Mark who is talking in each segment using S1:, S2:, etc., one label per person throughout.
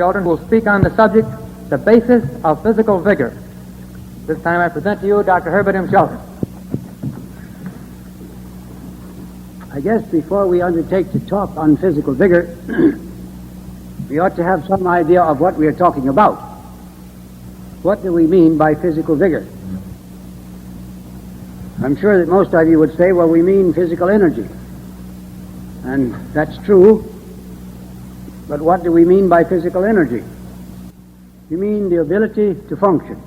S1: Shelton will speak on the subject, the basis of physical vigor. This time I present to you Dr. Herbert M. Shelton.
S2: I guess before we undertake to talk on physical vigor, we ought to have some idea of what we are talking about. What do we mean by physical vigor? I'm sure that most of you would say, well, we mean physical energy. And that's true. But what do we mean by physical energy? We mean the ability to function.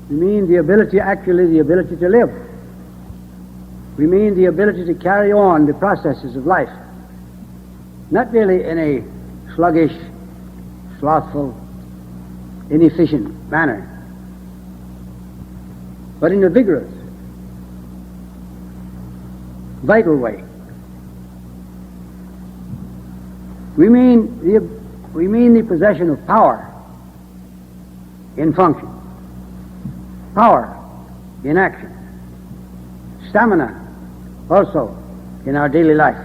S2: We mean the ability to live. We mean the ability to carry on the processes of life. Not really in a sluggish, slothful, inefficient manner, but in a vigorous, vital way. We mean the possession of power in function, power in action, stamina also in our daily life.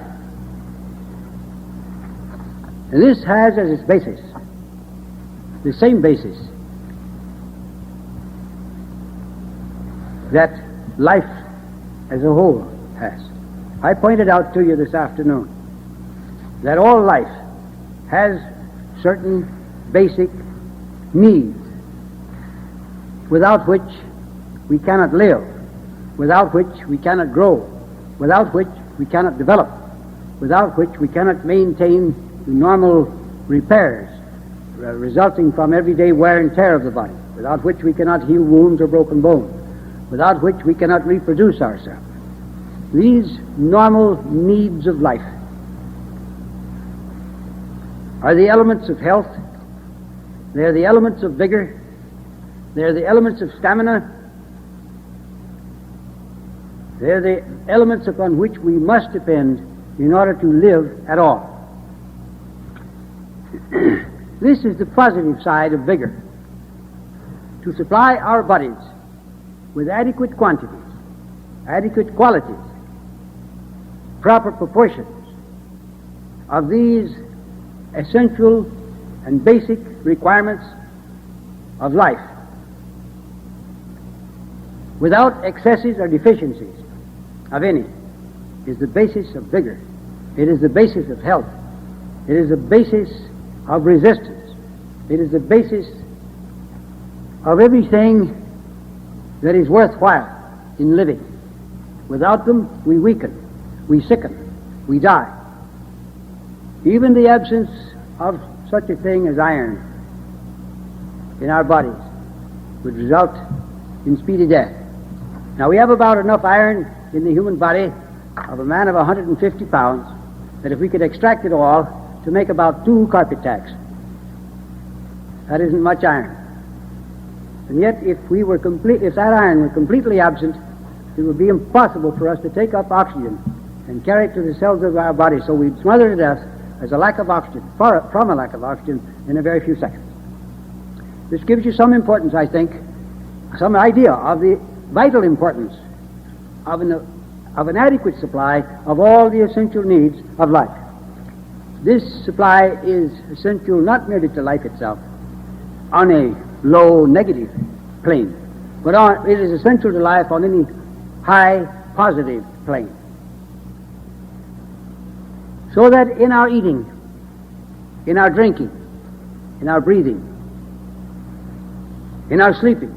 S2: And this has as its basis the same basis that life as a whole has. I pointed out to you this afternoon that all life has certain basic needs without which we cannot live, without which we cannot grow, without which we cannot develop, without which we cannot maintain the normal repairs resulting from everyday wear and tear of the body, without which we cannot heal wounds or broken bones, without which we cannot reproduce ourselves. These normal needs of life are the elements of health, they are the elements of vigor, they are the elements of stamina, they are the elements upon which we must depend in order to live at all. This is the positive side of vigor, to supply our bodies with adequate quantities, adequate qualities, proper proportions of these essential and basic requirements of life, without excesses or deficiencies of any, is the basis of vigor. It is the basis of health. It is the basis of resistance. It is the basis of everything that is worthwhile in living. Without them, we weaken, we sicken, we die. Even the absence of such a thing as iron in our bodies would result in speedy death. Now, we have about enough iron in the human body of a man of 150 pounds that if we could extract it all to make about 2 carpet tacks. That isn't much iron. And yet, if that iron were completely absent, it would be impossible for us to take up oxygen and carry it to the cells of our body, so we'd smother to death as a lack of oxygen, from a lack of oxygen, in a very few seconds. This gives you some importance, I think, some idea of the vital importance of an adequate supply of all the essential needs of life. This supply is essential not merely to life itself on a low negative plane, but it is essential to life on any high positive plane. So that in our eating, in our drinking, in our breathing, in our sleeping,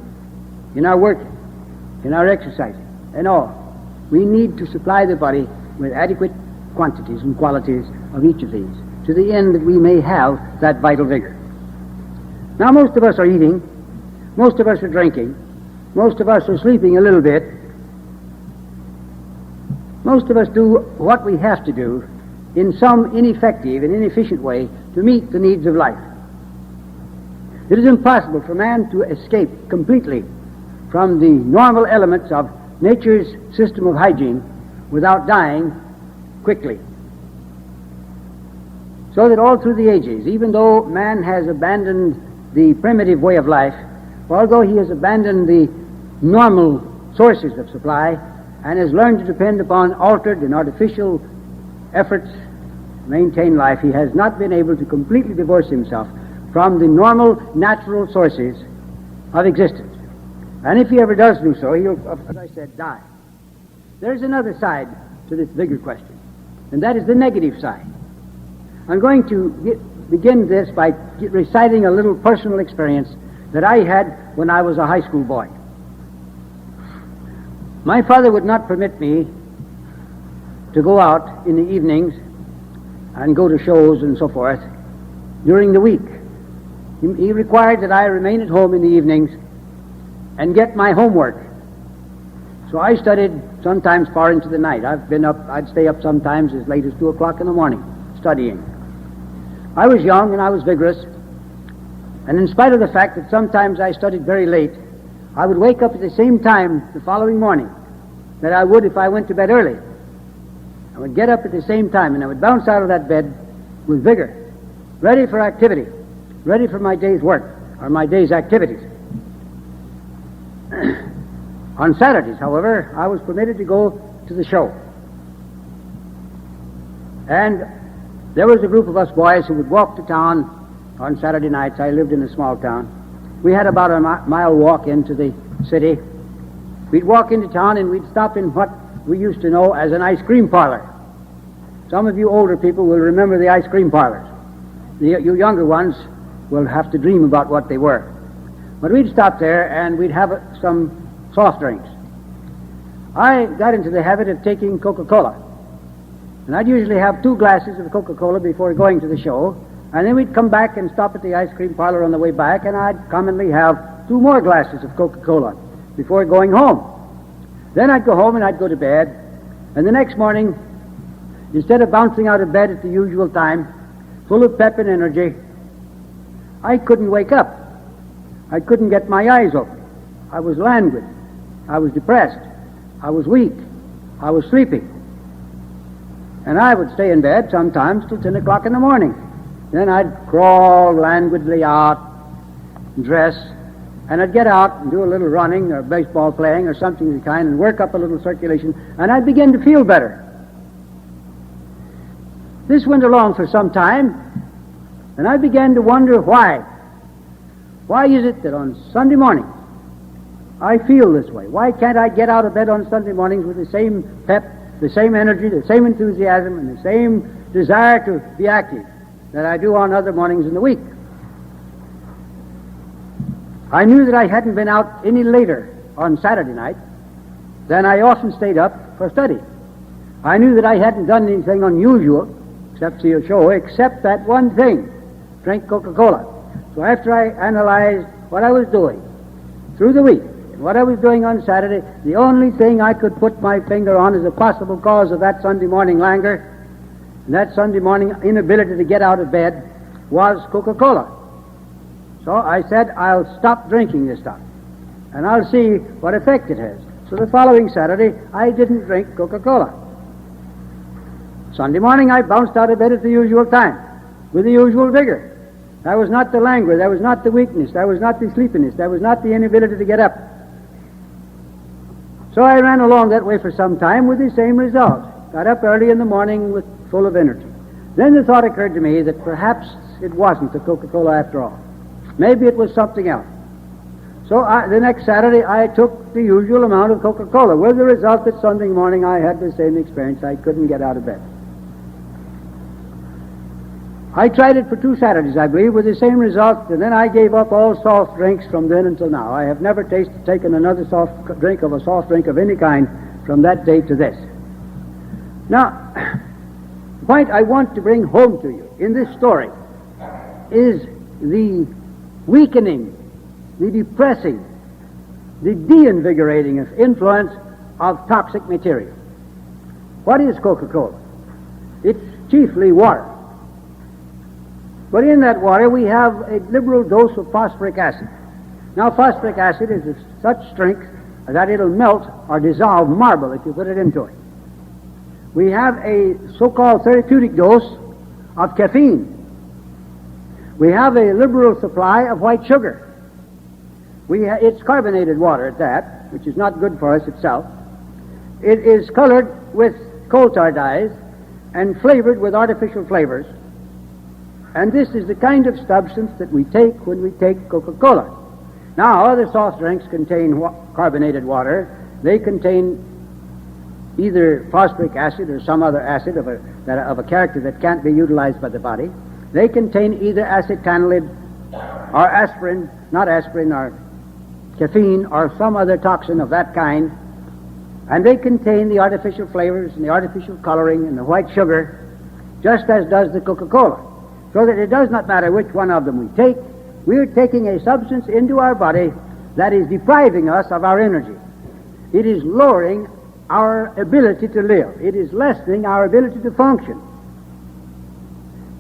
S2: in our working, in our exercising, and all, we need to supply the body with adequate quantities and qualities of each of these, to the end that we may have that vital vigor. Now, most of us are eating, most of us are drinking, most of us are sleeping a little bit, most of us do what we have to do in some ineffective and inefficient way to meet the needs of life. It is impossible for man to escape completely from the normal elements of nature's system of hygiene without dying quickly. So that all through the ages, even though man has abandoned the primitive way of life, although he has abandoned the normal sources of supply and has learned to depend upon altered and artificial efforts maintain life, he has not been able to completely divorce himself from the normal, natural sources of existence. And if he ever does do so, he'll, as I said, die. There's another side to this vigor question, and that is the negative side. I'm going to begin this by reciting a little personal experience that I had when I was a high school boy. My father would not permit me to go out in the evenings and go to shows and so forth during the week. He required that I remain at home in the evenings and get my homework. So I studied sometimes far into the night. I'd stay up sometimes as late as 2 o'clock in the morning studying. I was young and I was vigorous, and in spite of the fact that sometimes I studied very late, I would wake up at the same time the following morning that I would if I went to bed early. I would get up at the same time, and I would bounce out of that bed with vigor, ready for activity, ready for my day's work or my day's activities. On Saturdays, however, I was permitted to go to the show. And there was a group of us boys who would walk to town on Saturday nights. I lived in a small town. We had about a mile walk into the city. We'd walk into town and we'd stop in what we used to know as an ice cream parlor. Some of you older people will remember the ice cream parlors. You younger ones will have to dream about what they were. But we'd stop there and we'd have some soft drinks. I got into the habit of taking Coca-Cola. And I'd usually have 2 glasses of Coca-Cola before going to the show, and then we'd come back and stop at the ice cream parlor on the way back, and I'd commonly have 2 more glasses of Coca-Cola before going home. Then I'd go home and I'd go to bed, and the next morning, instead of bouncing out of bed at the usual time, full of pep and energy, I couldn't wake up. I couldn't get my eyes open. I was languid. I was depressed. I was weak. I was sleepy. And I would stay in bed sometimes till 10 o'clock in the morning. Then I'd crawl languidly out, dress, and I'd get out and do a little running or baseball playing or something of the kind and work up a little circulation, and I'd begin to feel better. This went along for some time, and I began to wonder why. Why is it that on Sunday morning I feel this way? Why can't I get out of bed on Sunday mornings with the same pep, the same energy, the same enthusiasm, and the same desire to be active that I do on other mornings in the week? I knew that I hadn't been out any later on Saturday night than I often stayed up for study. I knew that I hadn't done anything unusual except see a show, except that one thing, drink Coca-Cola. So after I analyzed what I was doing through the week, what I was doing on Saturday, the only thing I could put my finger on as a possible cause of that Sunday morning languor, and that Sunday morning inability to get out of bed, was Coca-Cola. So I said, I'll stop drinking this stuff, and I'll see what effect it has. So the following Saturday, I didn't drink Coca-Cola. Sunday morning, I bounced out of bed at the usual time, with the usual vigor. That was not the languor, that was not the weakness, that was not the sleepiness, that was not the inability to get up. So I ran along that way for some time with the same result. Got up early in the morning full of energy. Then the thought occurred to me that perhaps it wasn't the Coca-Cola after all. Maybe it was something else. So the next Saturday I took the usual amount of Coca-Cola, with the result that Sunday morning I had the same experience. I couldn't get out of bed. I tried it for 2 Saturdays, I believe, with the same result, and then I gave up all soft drinks from then until now. I have never taken another soft drink of any kind from that day to this. Now, the point I want to bring home to you in this story is the weakening, the depressing, the de-invigorating influence of toxic material. What is Coca-Cola? It's chiefly water. But in that water we have a liberal dose of phosphoric acid. Now phosphoric acid is of such strength that it'll melt or dissolve marble if you put it into it. We have a so-called therapeutic dose of caffeine. We have a liberal supply of white sugar. It's carbonated water at that, which is not good for us itself. It is colored with coal tar dyes, and flavored with artificial flavors. And this is the kind of substance that we take when we take Coca-Cola. Now, other soft drinks contain carbonated water. They contain either phosphoric acid or some other acid of a character that can't be utilized by the body. They contain either acetanilid or aspirin, not aspirin, or caffeine or some other toxin of that kind. And they contain the artificial flavors and the artificial coloring and the white sugar, just as does the Coca-Cola. So that it does not matter which one of them we take, we're taking a substance into our body that is depriving us of our energy. It is lowering our ability to live. It is lessening our ability to function.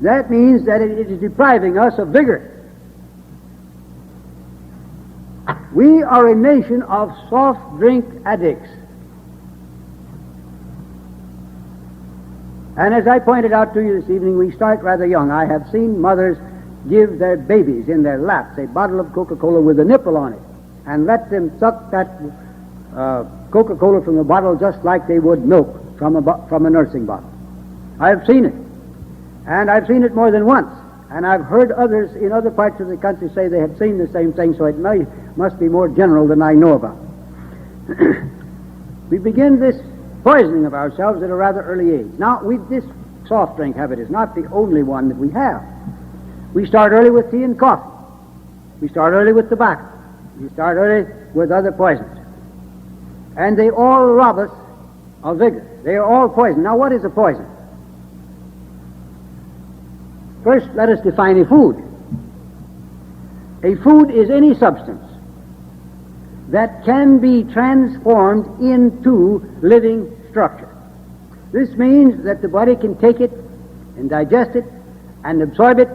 S2: That means that it is depriving us of vigor. We are a nation of soft drink addicts. And as I pointed out to you this evening, we start rather young. I have seen mothers give their babies in their laps a bottle of Coca-Cola with a nipple on it and let them suck that Coca-Cola from the bottle just like they would milk from a nursing bottle. I have seen it. And I've seen it more than once. And I've heard others in other parts of the country say they had seen the same thing, so it must be more general than I know about. We begin this poisoning of ourselves at a rather early age. Now, this soft drink habit is not the only one that we have. We start early with tea and coffee. We start early with tobacco. We start early with other poisons. And they all rob us of vigor. They are all poison. Now, what is a poison? First, let us define a food. A food is any substance that can be transformed into living structure. This means that the body can take it and digest it and absorb it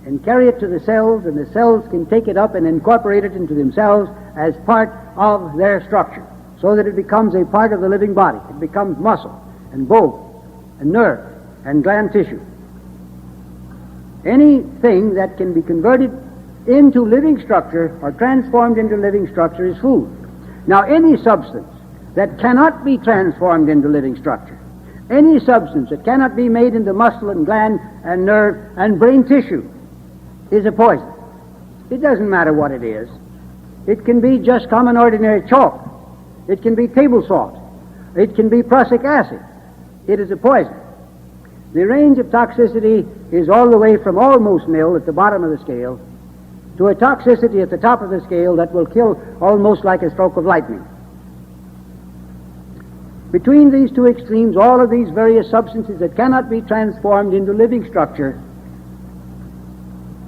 S2: and carry it to the cells, and the cells can take it up and incorporate it into themselves as part of their structure, so that it becomes a part of the living body. It becomes muscle and bone and nerve and gland tissue. Anything that can be converted into living structure or transformed into living structure is food. Now, any substance that cannot be transformed into living structure, any substance that cannot be made into muscle and gland and nerve and brain tissue is a poison. It doesn't matter what it is. It can be just common ordinary chalk. It can be table salt. It can be prussic acid. It is a poison. The range of toxicity is all the way from almost nil at the bottom of the scale to a toxicity at the top of the scale that will kill almost like a stroke of lightning. Between these two extremes, all of these various substances that cannot be transformed into living structure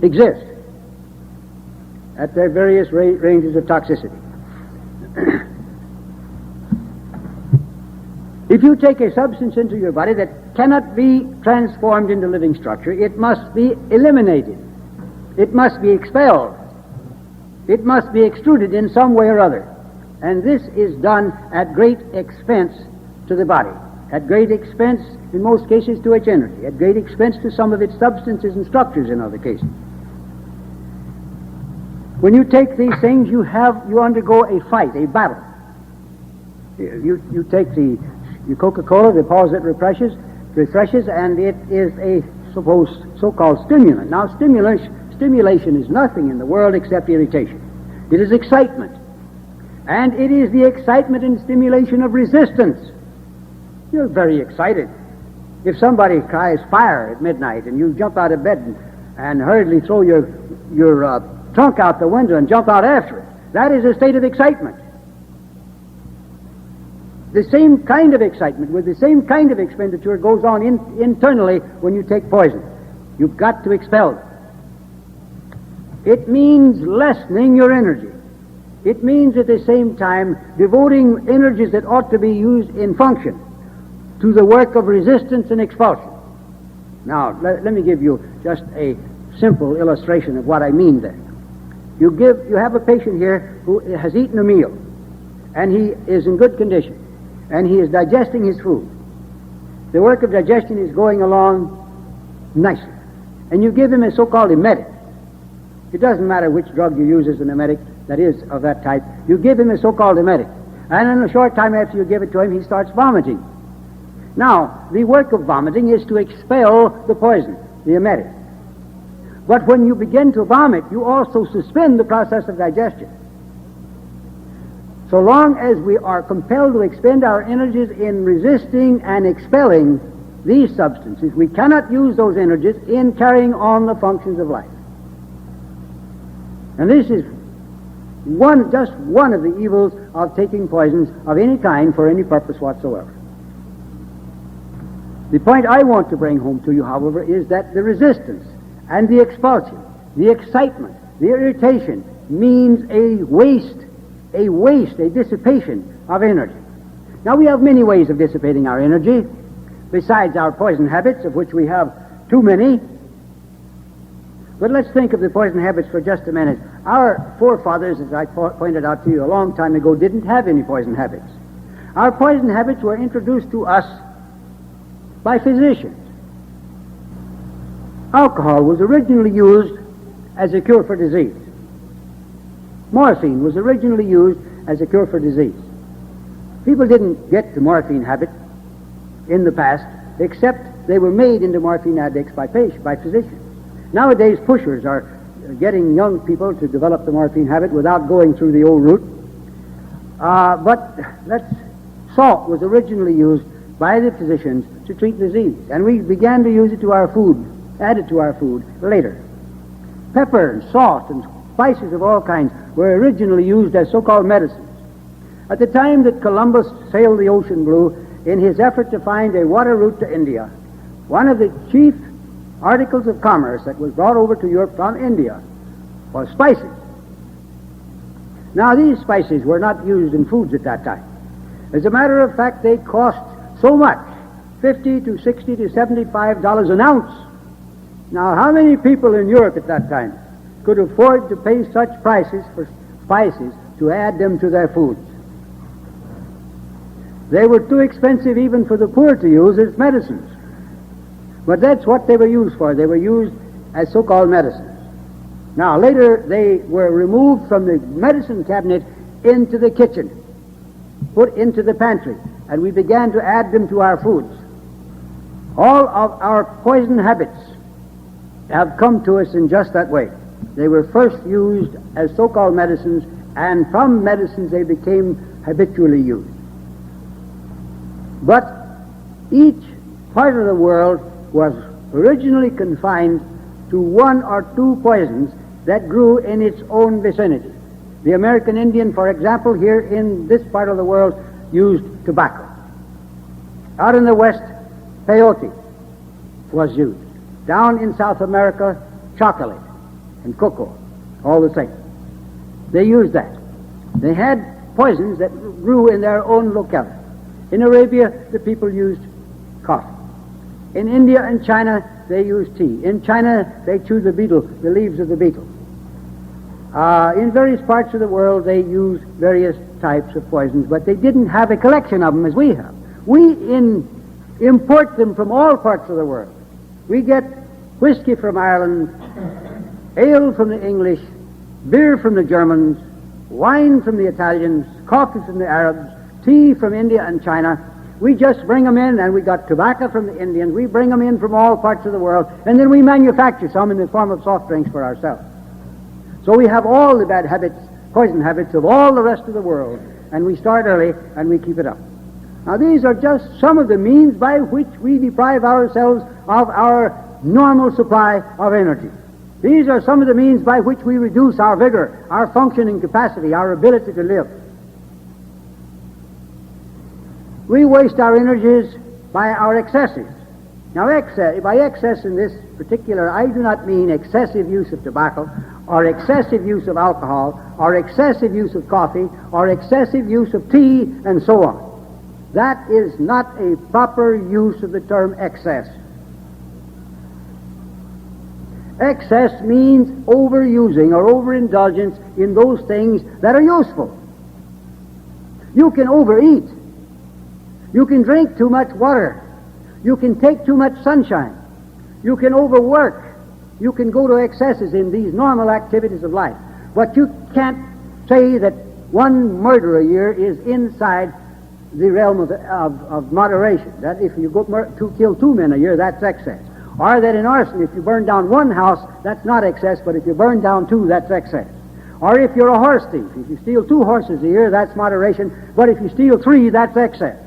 S2: exist at their various ranges of toxicity. If you take a substance into your body that cannot be transformed into living structure, it must be eliminated. It must be expelled. It must be extruded in some way or other. And this is done at great expense to the body, at great expense, in most cases, to its energy, at great expense to some of its substances and structures in other cases. When you take these things, you undergo a fight, a battle. You take the Coca-Cola, the pause that refreshes, and it is a so-called stimulant. Now, stimulation is nothing in the world except irritation. It is excitement. And it is the excitement and stimulation of resistance. You're very excited. If somebody cries fire at midnight and you jump out of bed and hurriedly throw your trunk out the window and jump out after it, that is a state of excitement. The same kind of excitement with the same kind of expenditure goes on internally when you take poison. You've got to expel it. It means lessening your energy. It means at the same time devoting energies that ought to be used in function to the work of resistance and expulsion. Now, let me give you just a simple illustration of what I mean there. You have a patient here who has eaten a meal, and he is in good condition, and he is digesting his food. The work of digestion is going along nicely, and you give him a so-called emetic. It doesn't matter which drug you use as an emetic that is of that type. You give him a so-called emetic, and in a short time after you give it to him, he starts vomiting. Now, the work of vomiting is to expel the poison, the emetic. But when you begin to vomit, you also suspend the process of digestion. So long as we are compelled to expend our energies in resisting and expelling these substances, we cannot use those energies in carrying on the functions of life. And this is just one of the evils of taking poisons of any kind for any purpose whatsoever. The point I want to bring home to you, however, is that the resistance and the expulsion, the excitement, the irritation means a waste, a dissipation of energy. Now, we have many ways of dissipating our energy, besides our poison habits, of which we have too many. But let's think of the poison habits for just a minute. Our forefathers, as I pointed out to you a long time ago, didn't have any poison habits. Our poison habits were introduced to us by physicians. Alcohol was originally used as a cure for disease. Morphine was originally used as a cure for disease. People didn't get the morphine habit in the past, except they were made into morphine addicts by physicians. Nowadays, pushers are getting young people to develop the morphine habit without going through the old route. But salt was originally used by the physicians to treat disease, and we began to use it to our food, add it to our food later. Pepper and salt and spices of all kinds were originally used as so-called medicines. At the time that Columbus sailed the ocean blue in his effort to find a water route to India, one of the chief articles of commerce that was brought over to Europe from India was spices. Now, these spices were not used in foods at that time. As a matter of fact, they cost so much, $50 to $60 to $75 an ounce. Now, how many people in Europe at that time could afford to pay such prices for spices to add them to their foods? They were too expensive even for the poor to use as medicines. But that's what they were used for. They were used as so-called medicines. Now, later they were removed from the medicine cabinet into the kitchen, put into the pantry, and we began to add them to our foods. All of our poison habits have come to us in just that way. They were first used as so-called medicines, and from medicines they became habitually used. But each part of the world was originally confined to one or two poisons that grew in its own vicinity. The American Indian, for example, here in this part of the world, used tobacco. Out in the West, peyote was used. Down in South America, chocolate and cocoa, all the same. They used that. They had poisons that grew in their own locality. In Arabia, the people used coffee. In India and China, they used tea. In China, they chewed the leaves of the betel. In various parts of the world, they used various types of poisons, but they didn't have a collection of them as we have. We import them from all parts of the world. We get whiskey from Ireland, ale from the English, beer from the Germans, wine from the Italians, coffee from the Arabs, tea from India and China. We just bring them in, and we got tobacco from the Indians. We bring them in from all parts of the world, and then we manufacture some in the form of soft drinks for ourselves. So we have all the bad habits, poison habits of all the rest of the world, and we start early and we keep it up. Now, these are just some of the means by which we deprive ourselves of our normal supply of energy. These are some of the means by which we reduce our vigor, our functioning capacity, our ability to live. We waste our energies by our excesses. Now, by excess in this particular, I do not mean excessive use of tobacco, or excessive use of alcohol, or excessive use of coffee, or excessive use of tea, and so on. That is not a proper use of the term excess. Excess means overusing or overindulgence in those things that are useful. You can overeat. You can drink too much water. You can take too much sunshine. You can overwork. You can go to excesses in these normal activities of life. But you can't say that one murder a year is inside the realm of moderation, that if you kill 2 men a year, that's excess. Or that in arson, if you burn down one house, that's not excess, but if you burn down 2, that's excess. Or if you're a horse thief, if you steal 2 horses a year, that's moderation, but if you steal 3, that's excess.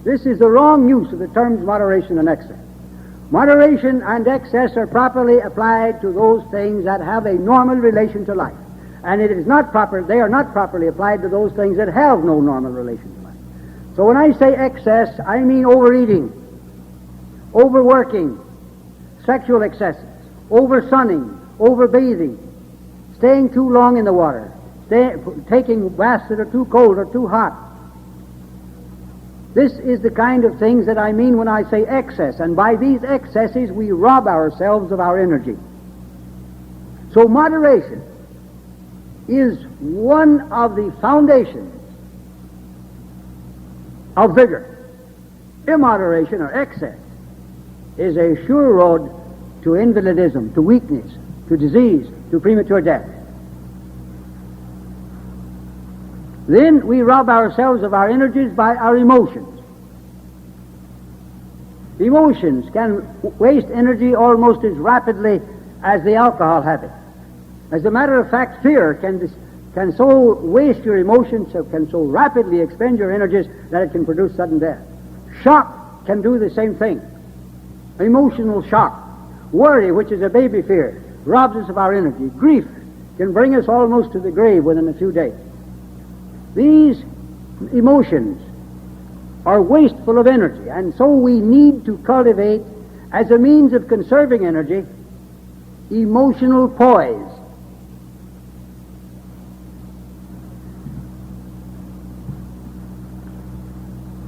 S2: This is the wrong use of the terms moderation and excess. Moderation and excess are properly applied to those things that have a normal relation to life. And it is not proper, they are not properly applied to those things that have no normal relation to life. So when I say excess, I mean overeating, overworking, sexual excesses, oversunning, overbathing, staying too long in the water, taking baths that are too cold or too hot. This is the kind of things that I mean when I say excess, and by these excesses we rob ourselves of our energy. So moderation is one of the foundations of vigor. Immoderation or excess is a sure road to invalidism, to weakness, to disease, to premature death. Then we rob ourselves of our energies by our emotions. Emotions can waste energy almost as rapidly as the alcohol habit. As a matter of fact, fear can so waste your emotions, can so rapidly expend your energies that it can produce sudden death. Shock can do the same thing. Emotional shock. Worry, which is a baby fear, robs us of our energy. Grief can bring us almost to the grave within a few days. These emotions are wasteful of energy, and so we need to cultivate, as a means of conserving energy, emotional poise.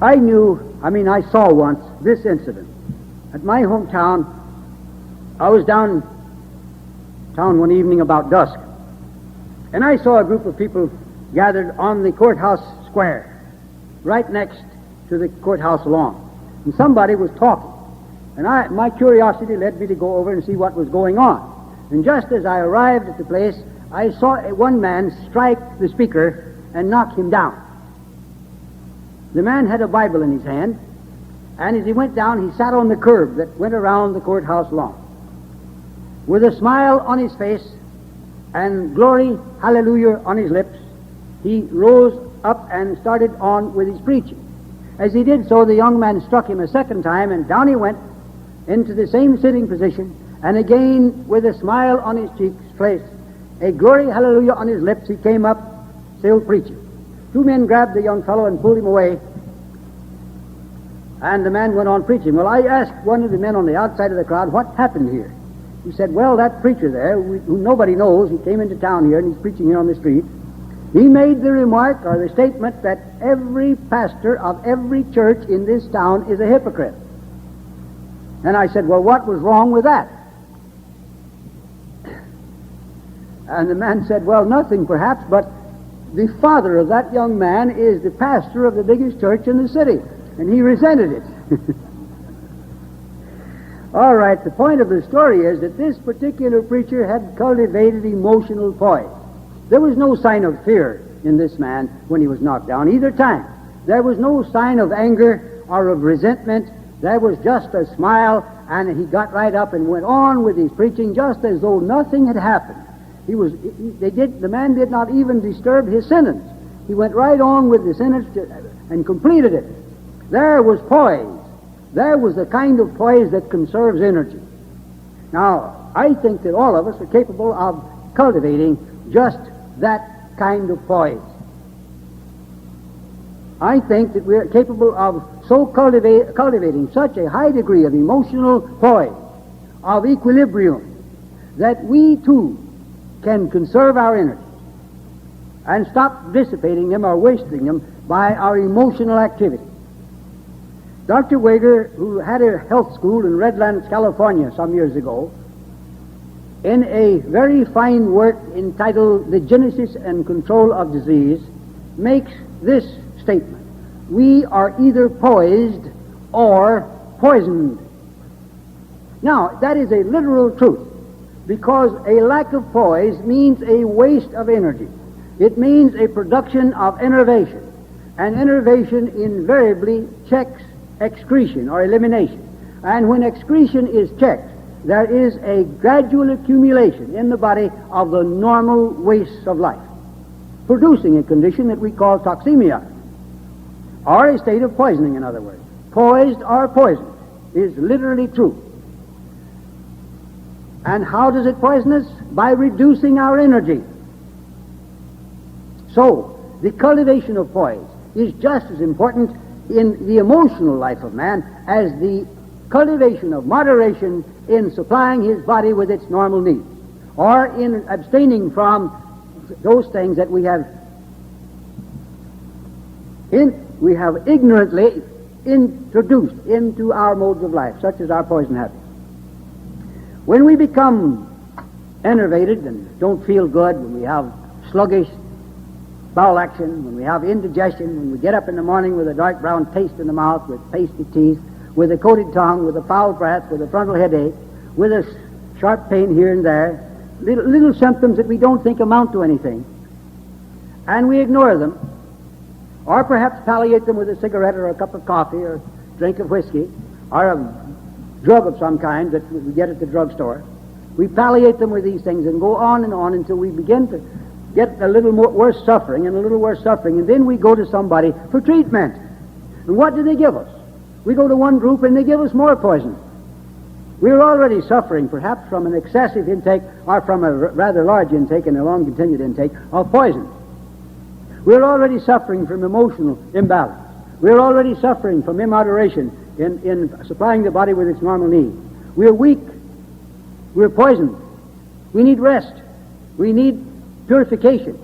S2: I saw once this incident. At my hometown, I was downtown one evening about dusk, and I saw a group of people gathered on the courthouse square, right next to the courthouse lawn. And somebody was talking. And my curiosity led me to go over and see what was going on. And just as I arrived at the place, I saw one man strike the speaker and knock him down. The man had a Bible in his hand, and as he went down, he sat on the curb that went around the courthouse lawn. With a smile on his face and glory, hallelujah, on his lips, he rose up and started on with his preaching. As he did so, the young man struck him a second time, and down he went into the same sitting position, and again, with a smile on his cheeks, face, a glory, hallelujah, on his lips, he came up, still preaching. 2 men grabbed the young fellow and pulled him away, and the man went on preaching. Well, I asked one of the men on the outside of the crowd, what happened here? He said, well, that preacher there, who nobody knows, he came into town here, and he's preaching here on the street. He made the remark or the statement that every pastor of every church in this town is a hypocrite. And I said, well, what was wrong with that? And the man said, well, nothing perhaps, but the father of that young man is the pastor of the biggest church in the city, and he resented it. All right, the point of the story is that this particular preacher had cultivated emotional poise. There was no sign of fear in this man when he was knocked down either time. There was no sign of anger or of resentment. There was just a smile, and he got right up and went on with his preaching just as though nothing had happened. The man did not even disturb his sentence. He went right on with the sentence and completed it. There was poise. There was the kind of poise that conserves energy. Now, I think that all of us are capable of cultivating just that kind of poise. I think that we are capable of cultivating such a high degree of emotional poise, of equilibrium, that we too can conserve our energy and stop dissipating them or wasting them by our emotional activity. Dr. Vigor, who had a health school in Redlands, California some years ago, in a very fine work entitled The Genesis and Control of Disease, makes this statement: we are either poised or poisoned. Now, that is a literal truth, because a lack of poise means a waste of energy. It means a production of enervation. And innervation invariably checks excretion or elimination. And when excretion is checked, there is a gradual accumulation in the body of the normal wastes of life, producing a condition that we call toxemia, or a state of poisoning, in other words. Poised or poisoned is literally true. And how does it poison us? By reducing our energy. So, the cultivation of poise is just as important in the emotional life of man as the cultivation of moderation in supplying his body with its normal needs, or in abstaining from those things that we have ignorantly introduced into our modes of life, such as our poison habits. When we become enervated and don't feel good, when we have sluggish bowel action, when we have indigestion, when we get up in the morning with a dark brown taste in the mouth, with pasty teeth, with a coated tongue, with a foul breath, with a frontal headache, with a sharp pain here and there, little symptoms that we don't think amount to anything, and we ignore them, or perhaps palliate them with a cigarette or a cup of coffee or a drink of whiskey or a drug of some kind that we get at the drugstore. We palliate them with these things and go on until we begin to get a little worse suffering and a little worse suffering, and then we go to somebody for treatment. And what do they give us? We go to one group and they give us more poison. We're already suffering perhaps from an excessive intake or from a rather large intake and a long continued intake of poison. We're already suffering from emotional imbalance. We're already suffering from immoderation in supplying the body with its normal needs. We're weak. We're poisoned. We need rest. We need purification.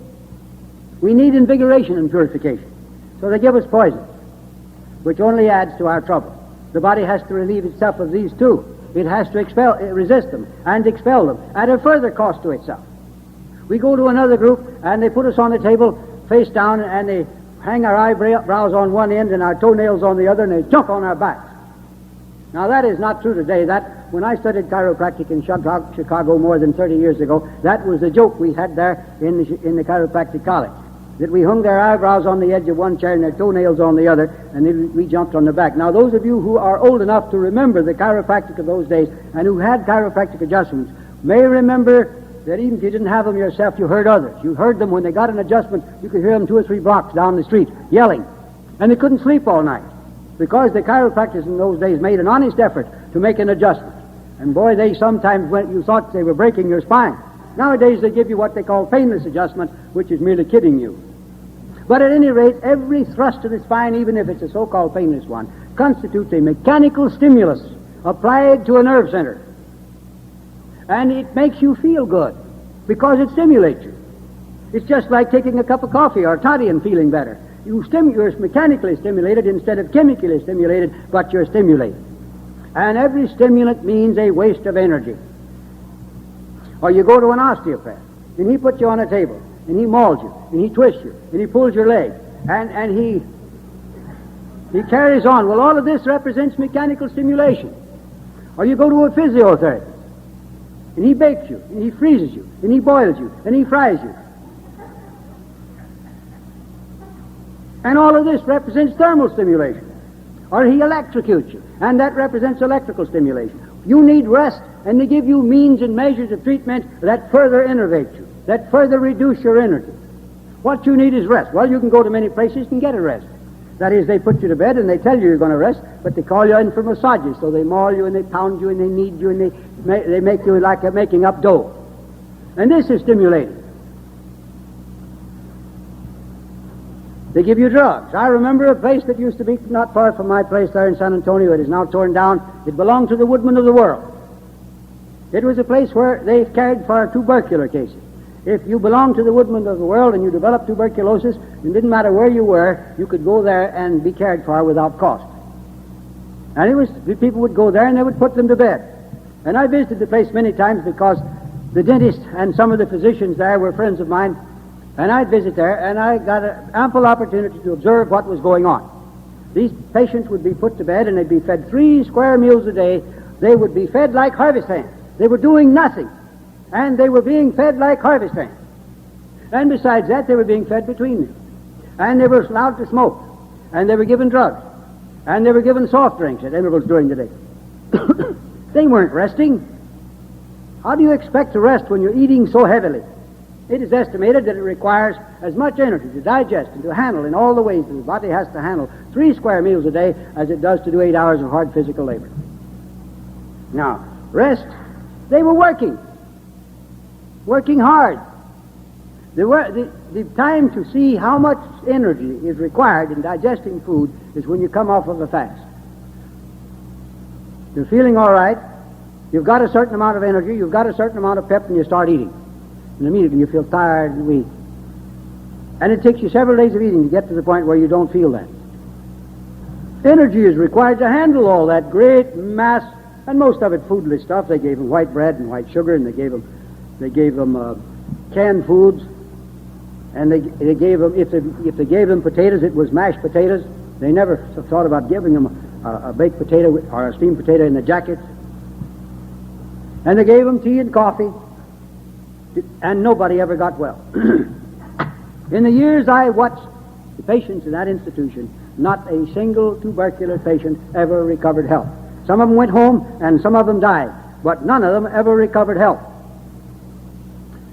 S2: We need invigoration and purification. So they give us poison, which only adds to our trouble. The body has to relieve itself of these two. It has to resist them and expel them at a further cost to itself. We go to another group and they put us on the table face down and they hang our eyebrows on one end and our toenails on the other, and they jump on our backs. Now that is not true today. That when I studied chiropractic in Chicago more than 30 years ago, that was the joke we had there in the chiropractic college. That we hung their eyebrows on the edge of one chair and their toenails on the other, and then we jumped on the back. Now those of you who are old enough to remember the chiropractic of those days and who had chiropractic adjustments may remember that even if you didn't have them yourself, you heard others. You heard them when they got an adjustment. You could hear them 2 or 3 blocks down the street yelling, and they couldn't sleep all night because the chiropractors in those days made an honest effort to make an adjustment. And boy, they sometimes went, you thought they were breaking your spine. Nowadays they give you what they call painless adjustment, which is merely kidding you. But at any rate, every thrust to the spine, even if it's a so-called painless one, constitutes a mechanical stimulus applied to a nerve center. And it makes you feel good because it stimulates you. It's just like taking a cup of coffee or toddy and feeling better. You're mechanically stimulated instead of chemically stimulated, but you're stimulated. And every stimulant means a waste of energy. Or you go to an osteopath, and he puts you on a table, and he mauls you, and he twists you, and he pulls your leg, and he carries on. Well, all of this represents mechanical stimulation. Or you go to a physiotherapist, and he bakes you, and he freezes you, and he boils you, and he fries you. And all of this represents thermal stimulation. Or he electrocutes you, and that represents electrical stimulation. You need rest, and they give you means and measures of treatment that further innervate you, that further reduce your energy. What you need is rest. Well, you can go to many places and get a rest. That is, they put you to bed and they tell you you're going to rest, but they call you in for massages. So they maul you and they pound you and they knead you and they make you like making up dough. And this is stimulating. They give you drugs. I remember a place that used to be not far from my place there in San Antonio. It is now torn down. It belonged to the Woodmen of the World. It was a place where they cared for tubercular cases. If you belonged to the Woodmen of the World and you developed tuberculosis, it didn't matter where you were, you could go there and be cared for without cost. And the people would go there and they would put them to bed. And I visited the place many times because the dentist and some of the physicians there were friends of mine, and I'd visit there and I got an ample opportunity to observe what was going on. These patients would be put to bed and they'd be fed 3 square meals a day. They would be fed like harvest hands. They were doing nothing. And they were being fed like harvest hands. And besides that, they were being fed between them. And they were allowed to smoke. And they were given drugs. And they were given soft drinks at intervals during the day. They weren't resting. How do you expect to rest when you're eating so heavily? It is estimated that it requires as much energy to digest and to handle in all the ways that the body has to handle 3 square meals a day as it does to do 8 hours of hard physical labor. Now, rest, they were working hard. The time to see how much energy is required in digesting food is when you come off of a fast. You're feeling all right, you've got a certain amount of energy, you've got a certain amount of pep, and you start eating. And immediately you feel tired and weak. And it takes you several days of eating to get to the point where you don't feel that. Energy is required to handle all that great mass, and most of it foodless stuff. They gave them white bread and white sugar, and they gave them canned foods, and they gave them, if they gave them potatoes, it was mashed potatoes. They never thought about giving them a baked potato or a steamed potato in the jacket. And they gave them tea and coffee, and nobody ever got well. In the years I watched the patients in that institution, not a single tubercular patient ever recovered health. Some of them went home, and some of them died, but none of them ever recovered health.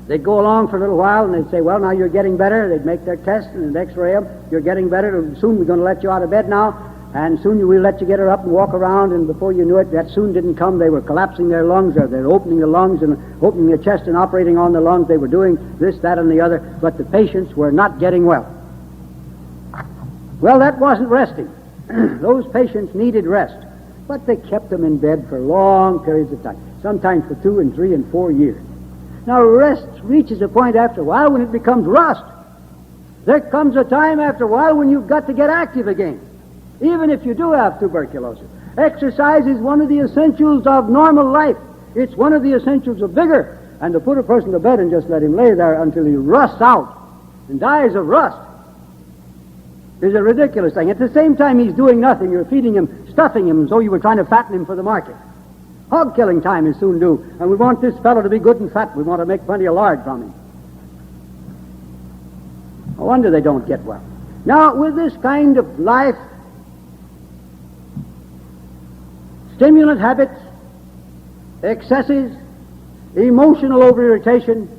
S2: They'd go along for a little while, and they'd say, well, now you're getting better. They'd make their tests and they'd x-ray them. You're getting better. Soon we're going to let you out of bed now, and soon we'll let you get her up and walk around, and before you knew it, that soon didn't come. They were collapsing their lungs, or they're opening the lungs and opening the chest and operating on the lungs. They were doing this, that, and the other, but the patients were not getting well. Well, that wasn't resting. Those patients needed rest, but they kept them in bed for long periods of time, sometimes for 2 and 3 and 4 years. Now, rest reaches a point after a while when it becomes rust. There comes a time after a while when you've got to get active again, even if you do have tuberculosis. Exercise is one of the essentials of normal life. It's one of the essentials of vigor. And to put a person to bed and just let him lay there until he rusts out and dies of rust is a ridiculous thing. At the same time he's doing nothing, you're feeding him, stuffing him as though you were trying to fatten him for the market. Hog killing time is soon due, and we want this fellow to be good and fat. We want to make plenty of lard from him. No wonder they don't get well. Now, with this kind of life, stimulant habits, excesses, emotional over-irritation,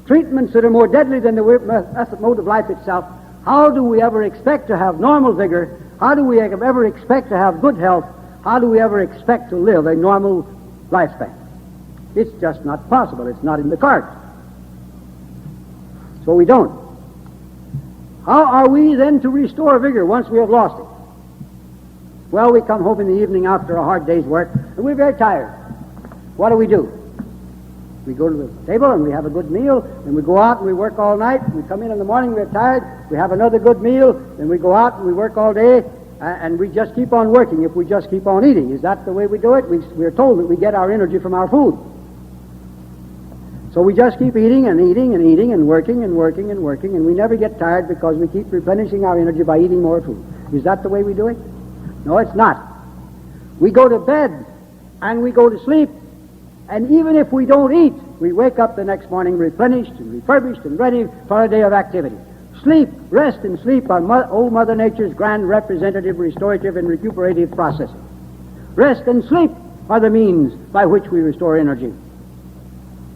S2: treatments that are more deadly than the mode of life itself, how do we ever expect to have normal vigor? How do we ever expect to have good health? How do we ever expect to live a normal lifespan? It's just not possible. It's not in the cards. So we don't. How are we then to restore vigor once we have lost it? Well, we come home in the evening after a hard day's work, and we're very tired. What do? We go to the table and we have a good meal, and we go out and we work all night. We come in the morning, we're tired, we have another good meal, and we go out and we work all day, and we just keep on working if we just keep on eating. Is that the way we do it? We're told that we get our energy from our food. So we just keep eating and eating and eating and working and working and working, and we never get tired because we keep replenishing our energy by eating more food. Is that the way we do it? No, it's not. We go to bed and we go to sleep, and even if we don't eat, we wake up the next morning replenished and refurbished and ready for a day of activity. Sleep, rest and sleep are old Mother Nature's grand representative, restorative, and recuperative processes. Rest and sleep are the means by which we restore energy.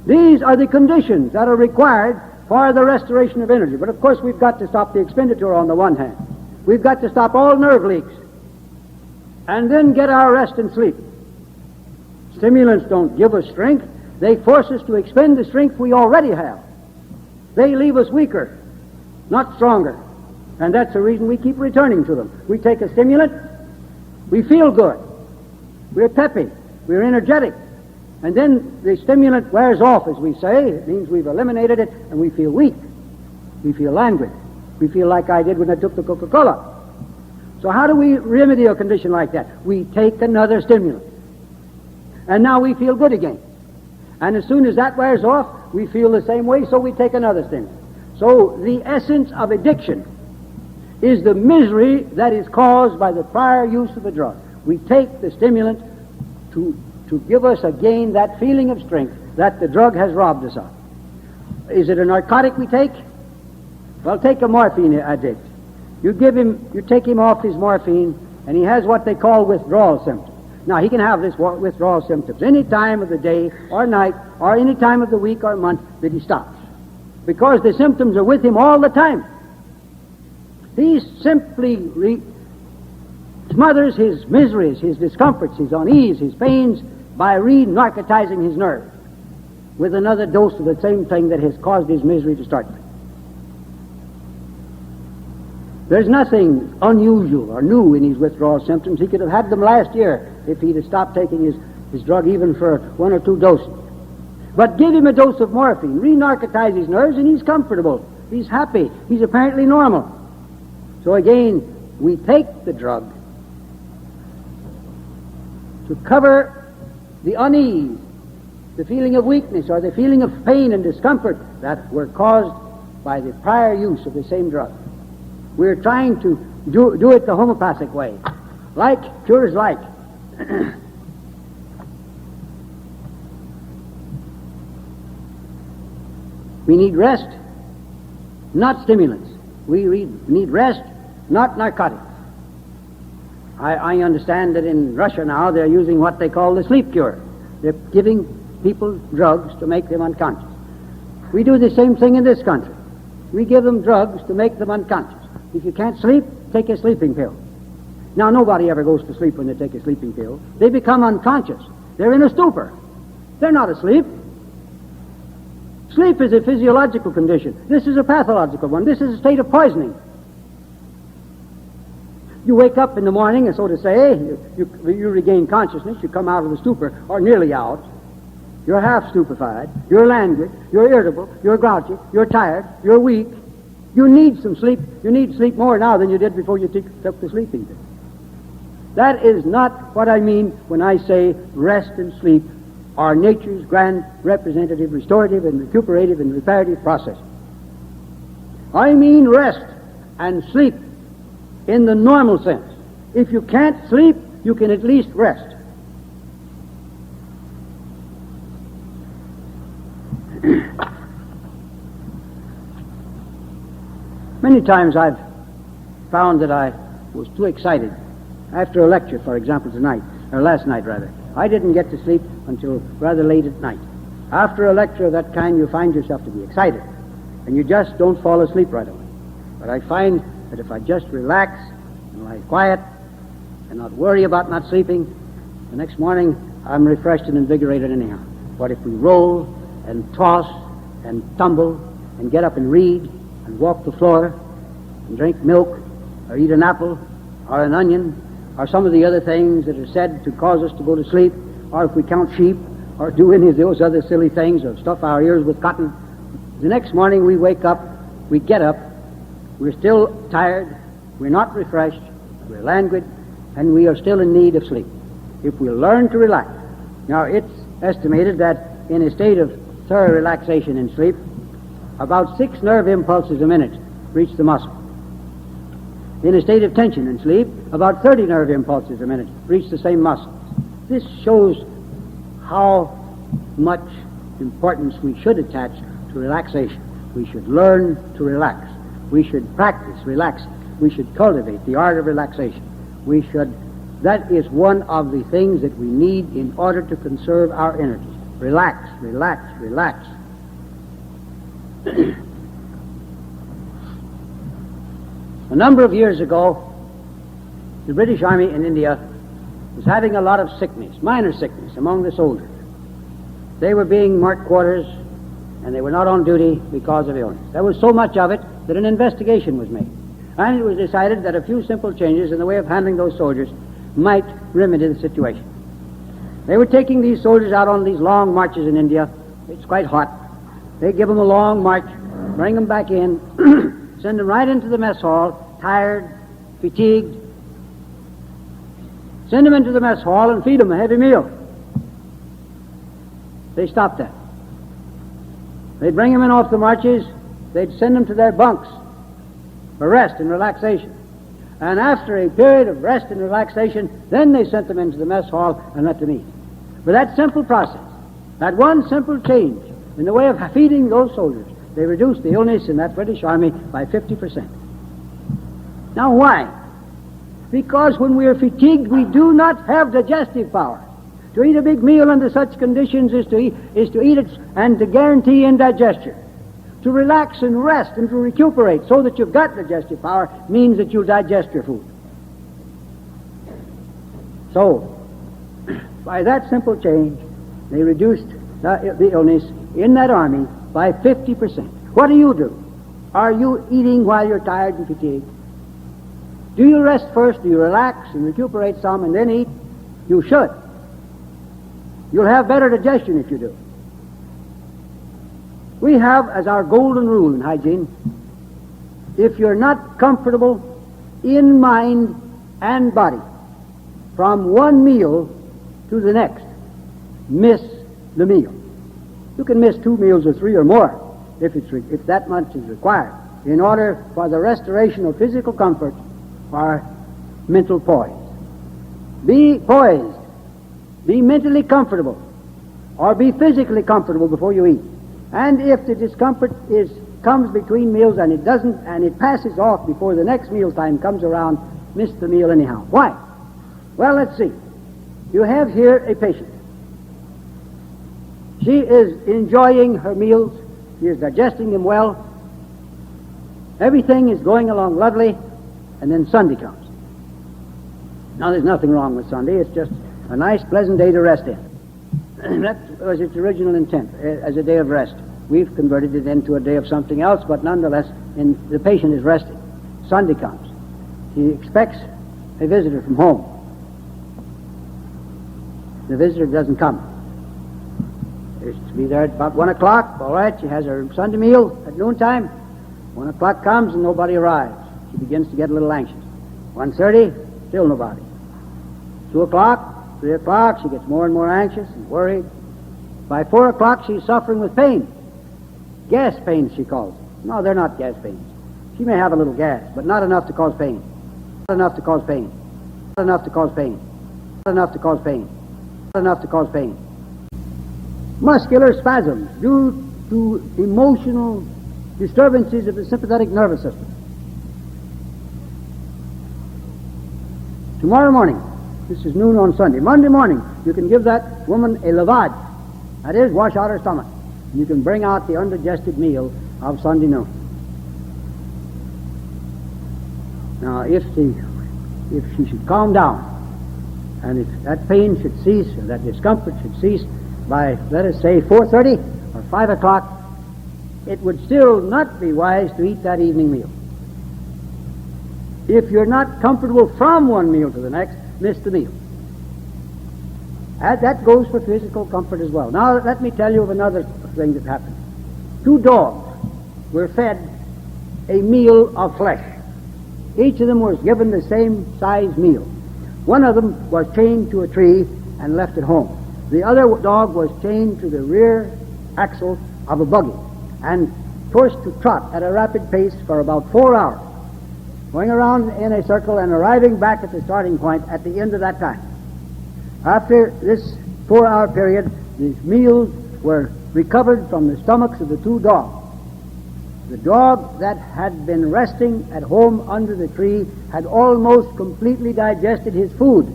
S2: These are the conditions that are required for the restoration of energy. But of course we've got to stop the expenditure on the one hand. We've got to stop all nerve leaks and then get our rest and sleep. Stimulants don't give us strength. They force us to expend the strength we already have. They leave us weaker, not stronger. And that's the reason we keep returning to them. We take a stimulant, we feel good, we're peppy, we're energetic, and then the stimulant wears off, as we say. It means we've eliminated it, and we feel weak, we feel languid, we feel like I did when I took the Coca-Cola. So how do we remedy a condition like that? We take another stimulant, and now we feel good again. And as soon as that wears off, we feel the same way, so we take another stimulant. So the essence of addiction is the misery that is caused by the prior use of a drug. We take the stimulant to give us again that feeling of strength that the drug has robbed us of. Is it a narcotic we take? Well, take a morphine addict. You take him off his morphine, and he has what they call withdrawal symptoms. Now, he can have this withdrawal symptoms any time of the day or night or any time of the week or month that he stops, because the symptoms are with him all the time. He simply smothers his miseries, his discomforts, his unease, his pains by re-narcotizing his nerve with another dose of the same thing that has caused his misery to start with. There's nothing unusual or new in his withdrawal symptoms. He could have had them last year if he'd have stopped taking his drug even for 1 or 2 doses. But give him a dose of morphine, re-narcotize his nerves, and he's comfortable. He's happy. He's apparently normal. So again, we take the drug to cover the unease, the feeling of weakness, or the feeling of pain and discomfort that were caused by the prior use of the same drug. We're trying to do it the homeopathic way. Like cures like. We need rest, not stimulants. We need rest, not narcotics. I understand that in Russia now they're using what they call the sleep cure. They're giving people drugs to make them unconscious. We do the same thing in this country. We give them drugs to make them unconscious. If you can't sleep, take a sleeping pill. Now, nobody ever goes to sleep when they take a sleeping pill. They become unconscious. They're in a stupor. They're not asleep. Sleep is a physiological condition. This is a pathological one. This is a state of poisoning. You wake up in the morning, and so to say, you regain consciousness. You come out of the stupor, or nearly out. You're half stupefied. You're languid. You're irritable. You're grouchy. You're tired. You're weak. You need some sleep. You need sleep more now than you did before you took the sleeping pill. That is not what I mean when I say rest and sleep are nature's grand representative, restorative, and recuperative and reparative process. I mean rest and sleep in the normal sense. If you can't sleep, you can at least rest. Many times I've found that I was too excited. After a lecture, for example, last night rather, I didn't get to sleep until rather late at night. After a lecture of that kind, you find yourself to be excited, and you just don't fall asleep right away. But I find that if I just relax and lie quiet and not worry about not sleeping, the next morning I'm refreshed and invigorated anyhow. But if we roll and toss and tumble and get up and read and walk the floor and drink milk or eat an apple or an onion or some of the other things that are said to cause us to go to sleep, or if we count sheep or do any of those other silly things or stuff our ears with cotton, the next morning we wake up, we get up, we're still tired, we're not refreshed, we're languid, and we are still in need of sleep. If we learn to relax. Now, it's estimated that in a state of thorough relaxation in sleep, about 6 nerve impulses a minute reach the muscle. In a state of tension in sleep, about 30 nerve impulses a minute reach the same muscle. This shows how much importance we should attach to relaxation. We should learn to relax. We should practice relaxing. We should cultivate the art of relaxation. That is one of the things that we need in order to conserve our energy. Relax, relax, relax. A number of years ago, the British Army in India was having a lot of sickness, minor sickness, among the soldiers. They were being marked quarters, and they were not on duty because of illness. There was so much of it that an investigation was made. And it was decided that a few simple changes in the way of handling those soldiers might remedy the situation. They were taking these soldiers out on these long marches in India. It's quite hot. They give them a long march, bring them back in, send them right into the mess hall, tired, fatigued. Send them into the mess hall and feed them a heavy meal. They stopped that. They'd bring them in off the marches. They'd send them to their bunks for rest and relaxation. And after a period of rest and relaxation, then they sent them into the mess hall and let them eat. But that simple process, that one simple change in the way of feeding those soldiers, they reduced the illness in that British Army by 50%. Now why? Because when we are fatigued, we do not have digestive power. To eat a big meal under such conditions is to eat it and to guarantee indigestion. To relax and rest and to recuperate so that you've got digestive power means that you'll digest your food. So, by that simple change, they reduced the illness in that army by 50%. What do? Are you eating while you're tired and fatigued? Do you rest first? Do you relax and recuperate some and then eat? You should. You'll have better digestion if you do. We have as our golden rule in hygiene, if you're not comfortable in mind and body from one meal to the next, miss the meal. You can miss 2 meals or 3 or more if that much is required in order for the restoration of physical comfort or mental poise. Be poised. Be mentally comfortable or be physically comfortable before you eat. And if the discomfort comes between meals and it passes off before the next meal time comes around, miss the meal anyhow. Why? Well, let's see. You have here a patient. She is enjoying her meals. She is digesting them well. Everything is going along lovely, and then Sunday comes. Now, there's nothing wrong with Sunday. It's just a nice, pleasant day to rest in. That was its original intent, as a day of rest. We've converted it into a day of something else, but nonetheless, the patient is resting. Sunday comes. He expects a visitor from home. The visitor doesn't come. Is to be there at about 1 o'clock. All right, she has her Sunday meal at noontime. 1 o'clock comes and nobody arrives. She begins to get a little anxious. 1:30, still nobody. 2 o'clock, 3 o'clock, she gets more and more anxious and worried. By 4 o'clock, she's suffering with pain. Gas pains, she calls them. No, they're not gas pains. She may have a little gas, but not enough to cause pain. Not enough to cause pain. Not enough to cause pain. Not enough to cause pain. Not enough to cause pain. Muscular spasms due to emotional disturbances of the sympathetic nervous system. Tomorrow morning, this is noon on Sunday, Monday morning, you can give that woman a lavage. That is, wash out her stomach. You can bring out the undigested meal of Sunday noon. Now, if she should calm down, and if that pain should cease, or that discomfort should cease by, let us say, 4:30 or 5 o'clock, it would still not be wise to eat that evening meal. If you're not comfortable from one meal to the next, miss the meal. And that goes for physical comfort as well. Now, let me tell you of another thing that happened. 2 dogs were fed a meal of flesh. Each of them was given the same size meal. One of them was chained to a tree and left at home. The other dog was chained to the rear axle of a buggy and forced to trot at a rapid pace for about 4 hours, going around in a circle and arriving back at the starting point at the end of that time. After this 4-hour period, the meals were recovered from the stomachs of the 2 dogs. The dog that had been resting at home under the tree had almost completely digested his food.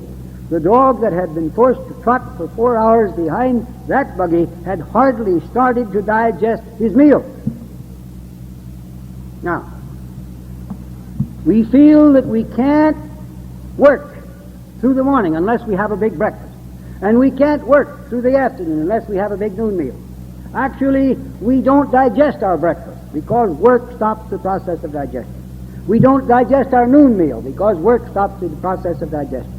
S2: The dog that had been forced to trot for 4 hours behind that buggy had hardly started to digest his meal. Now, we feel that we can't work through the morning unless we have a big breakfast. And we can't work through the afternoon unless we have a big noon meal. Actually, we don't digest our breakfast because work stops the process of digestion. We don't digest our noon meal because work stops the process of digestion.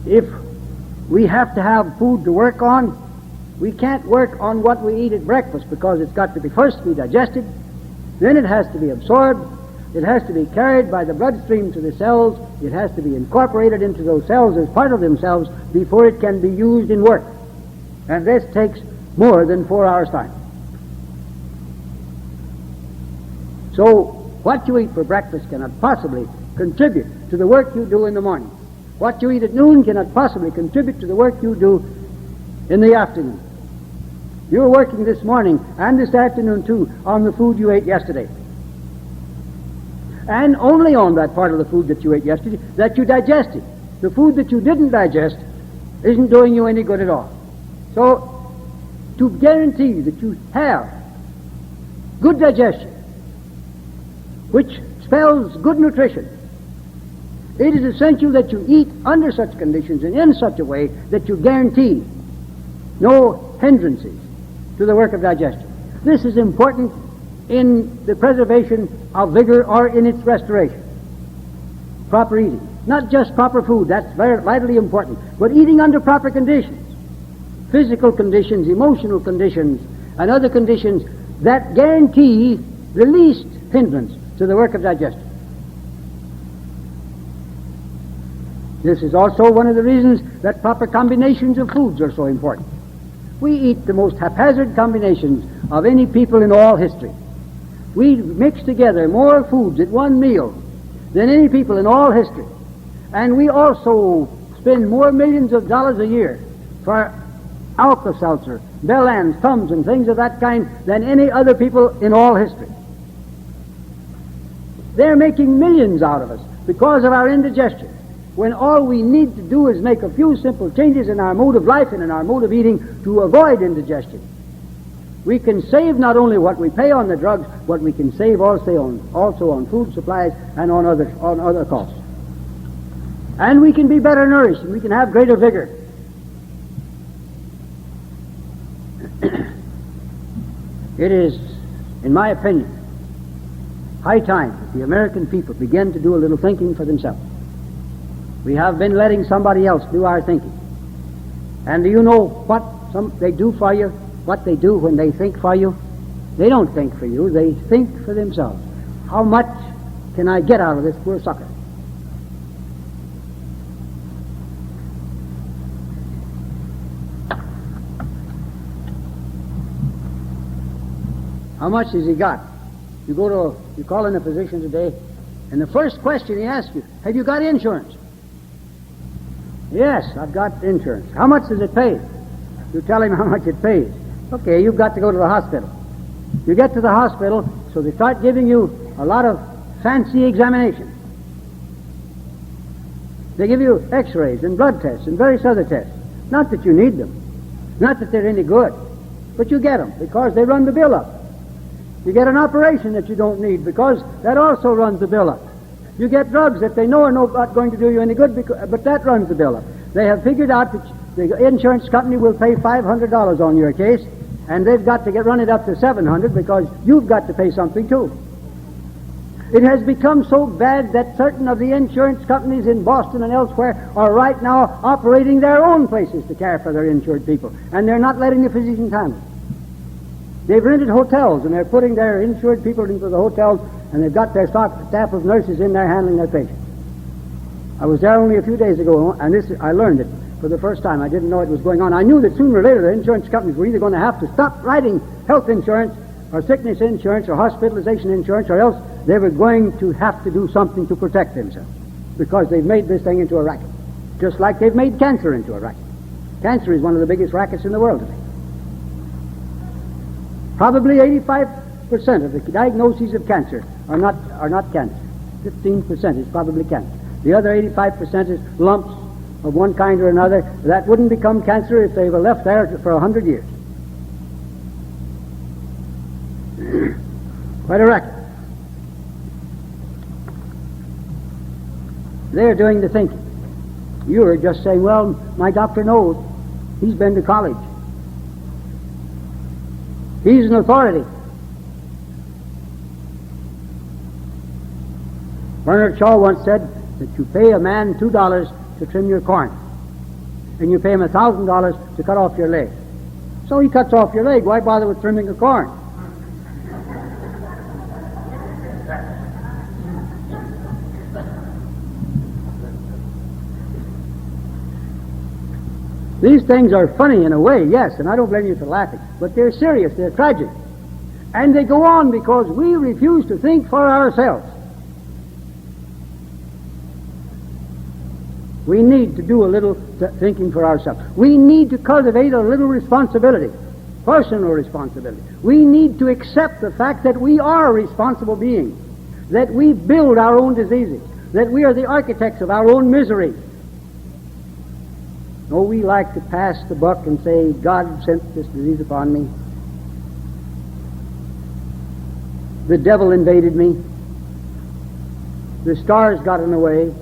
S2: If we have to have food to work on, we can't work on what we eat at breakfast because it's got to be first be digested, then it has to be absorbed, it has to be carried by the bloodstream to the cells, it has to be incorporated into those cells as part of themselves before it can be used in work. And this takes more than 4 hours' time. So, what you eat for breakfast cannot possibly contribute to the work you do in the morning. What you eat at noon cannot possibly contribute to the work you do in the afternoon. You're working this morning and this afternoon too on the food you ate yesterday. and only on that part of the food that you ate yesterday that you digested. The food that you didn't digest isn't doing you any good at all. So, to guarantee that you have good digestion, which spells good nutrition, it is essential that you eat under such conditions and in such a way that you guarantee no hindrances to the work of digestion. This is important in the preservation of vigor or in its restoration. Proper eating. Not just proper food, that's very vitally important, but eating under proper conditions. Physical conditions, emotional conditions, and other conditions that guarantee the least hindrance to the work of digestion. This is also one of the reasons that proper combinations of foods are so important. We eat the most haphazard combinations of any people in all history. We mix together more foods at one meal than any people in all history. And we also spend more millions of dollars a year for Alka-Seltzer, Bellans, Tums, and things of that kind than any other people in all history. They're making millions out of us because of our indigestion, when all we need to do is make a few simple changes in our mode of life and in our mode of eating to avoid indigestion. We can save not only what we pay on the drugs, but we can save also on food supplies and on other costs. And we can be better nourished, and we can have greater vigor. It is, in my opinion, high time that the American people begin to do a little thinking for themselves. We have been letting somebody else do our thinking. And do you know what they do for you? What they do when they think for you? They don't think for you, they think for themselves. How much can I get out of this poor sucker? How much has he got? You call in a physician today, and the first question he asks you, have you got insurance? Yes, I've got insurance. How much does it pay? You tell him how much it pays. Okay, you've got to go to the hospital. You get to the hospital, so they start giving you a lot of fancy examinations. They give you x-rays and blood tests and various other tests. Not that you need them, not that they're any good, but you get them because they run the bill up. You get an operation that you don't need because that also runs the bill up. You get drugs that they know are not going to do you any good, but that runs the bill up. They have figured out that the insurance company will pay $500 on your case, and they've got to run it up to $700 because you've got to pay something too. It has become so bad that certain of the insurance companies in Boston and elsewhere are right now operating their own places to care for their insured people, and they're not letting the physicians handle it. They've rented hotels, and they're putting their insured people into the hotels, and they've got their staff of nurses in there handling their patients. I was there only a few days ago, and I learned it for the first time. I didn't know it was going on. I knew that sooner or later the insurance companies were either going to have to stop writing health insurance or sickness insurance or hospitalization insurance, or else they were going to have to do something to protect themselves, because they've made this thing into a racket, just like they've made cancer into a racket. Cancer is one of the biggest rackets in the world today. Probably 85% of the diagnoses of cancer are not cancer. 15% is probably cancer. The other 85% is lumps of one kind or another that wouldn't become cancer if they were left there for 100 years. Quite a racket. They're doing the thinking. You're just saying, well, my doctor knows. He's been to college. He's an authority. Bernard Shaw once said that you pay a man $2 to trim your corn, and you pay him $1,000 to cut off your leg. So he cuts off your leg. Why bother with trimming the corn? These things are funny in a way, yes, and I don't blame you for laughing, but they're serious, they're tragic. And they go on because we refuse to think for ourselves. We need to do a little thinking for ourselves. We need to cultivate a little responsibility, personal responsibility. We need to accept the fact that we are responsible beings. that we build our own diseases, that we are the architects of our own misery. No, we like to pass the buck and say, God sent this disease upon me. The devil invaded me. The stars got in the way.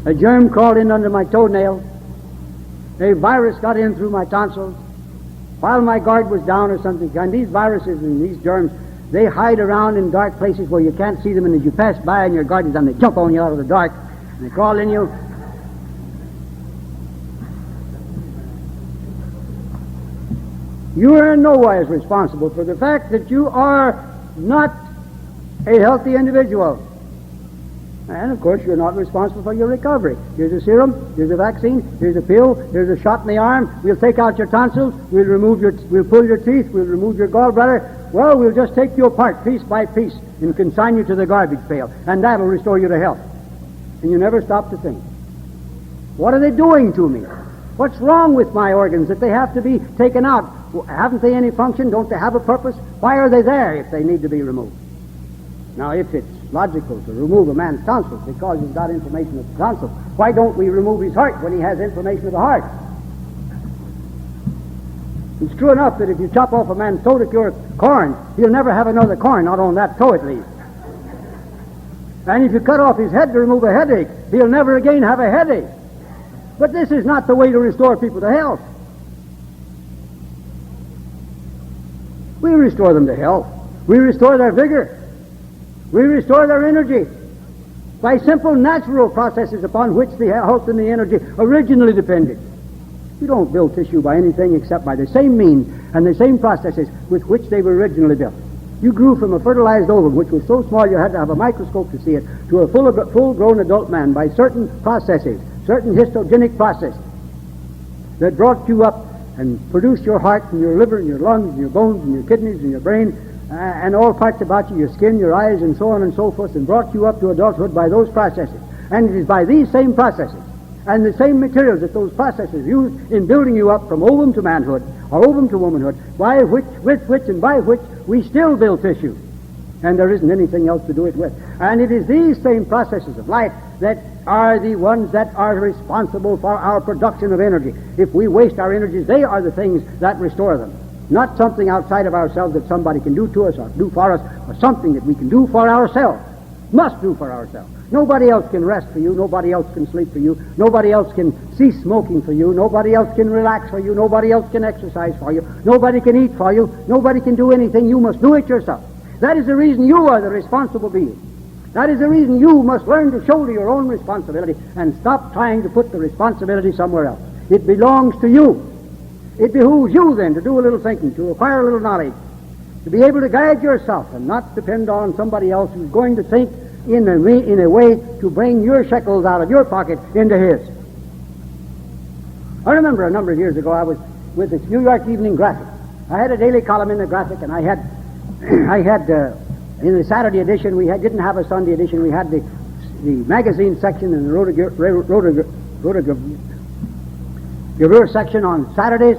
S2: A germ crawled in under my toenail. A virus got in through my tonsils while my guard was down or something. And these viruses and these germs, they hide around in dark places where you can't see them, and as you pass by and your guard is down, they jump on you out of the dark, and they crawl in you. You are in no wise responsible for the fact that you are not a healthy individual. And, of course, you're not responsible for your recovery. Here's a serum, here's a vaccine, here's a pill, here's a shot in the arm. We'll take out your tonsils, we'll pull your teeth, we'll remove your gallbladder. Well, we'll just take you apart piece by piece and consign you to the garbage pail, and that'll restore you to health. And you never stop to think, what are they doing to me? What's wrong with my organs that they have to be taken out? Haven't they any function? Don't they have a purpose? Why are they there if they need to be removed? Now, if it's logical to remove a man's tonsils because he's got inflammation of the tonsils, why don't we remove his heart when he has inflammation of the heart? It's true enough that if you chop off a man's toe to cure corn, he'll never have another corn, not on that toe at least. And if you cut off his head to remove a headache, he'll never again have a headache. But this is not the way to restore people to health. We restore them to health. We restore their vigor. We restore their energy by simple natural processes upon which the health and the energy originally depended. You don't build tissue by anything except by the same means and the same processes with which they were originally built. You grew from a fertilized ovum, which was so small you had to have a microscope to see it, to a full-grown adult man by certain processes, certain histogenic processes that brought you up and produced your heart and your liver and your lungs and your bones and your kidneys and your brain and all parts about you, your skin, your eyes, and so on and so forth, and brought you up to adulthood by those processes. And it is by these same processes and the same materials that those processes used in building you up from ovum to manhood or ovum to womanhood, with which we still build tissue. And there isn't anything else to do it with. And it is these same processes of life that are the ones that are responsible for our production of energy. If we waste our energies, they are the things that restore them. Not something outside of ourselves that somebody can do to us or do for us, or something that we can do for ourselves. Must do for ourselves. Nobody else can rest for you. Nobody else can sleep for you. Nobody else can cease smoking for you. Nobody else can relax for you. Nobody else can exercise for you. Nobody can eat for you. Nobody can do anything. You must do it yourself. That is the reason you are the responsible being. That is the reason you must learn to shoulder your own responsibility and stop trying to put the responsibility somewhere else. It belongs to you. It behooves you then to do a little thinking, to acquire a little knowledge, to be able to guide yourself and not depend on somebody else who's going to think in a way to bring your shekels out of your pocket into his. I remember a number of years ago I was with this New York Evening Graphic. I had a daily column in the Graphic, and I had in the Saturday edition, we didn't have a Sunday edition. We had the magazine section and the rotogravure section on Saturdays.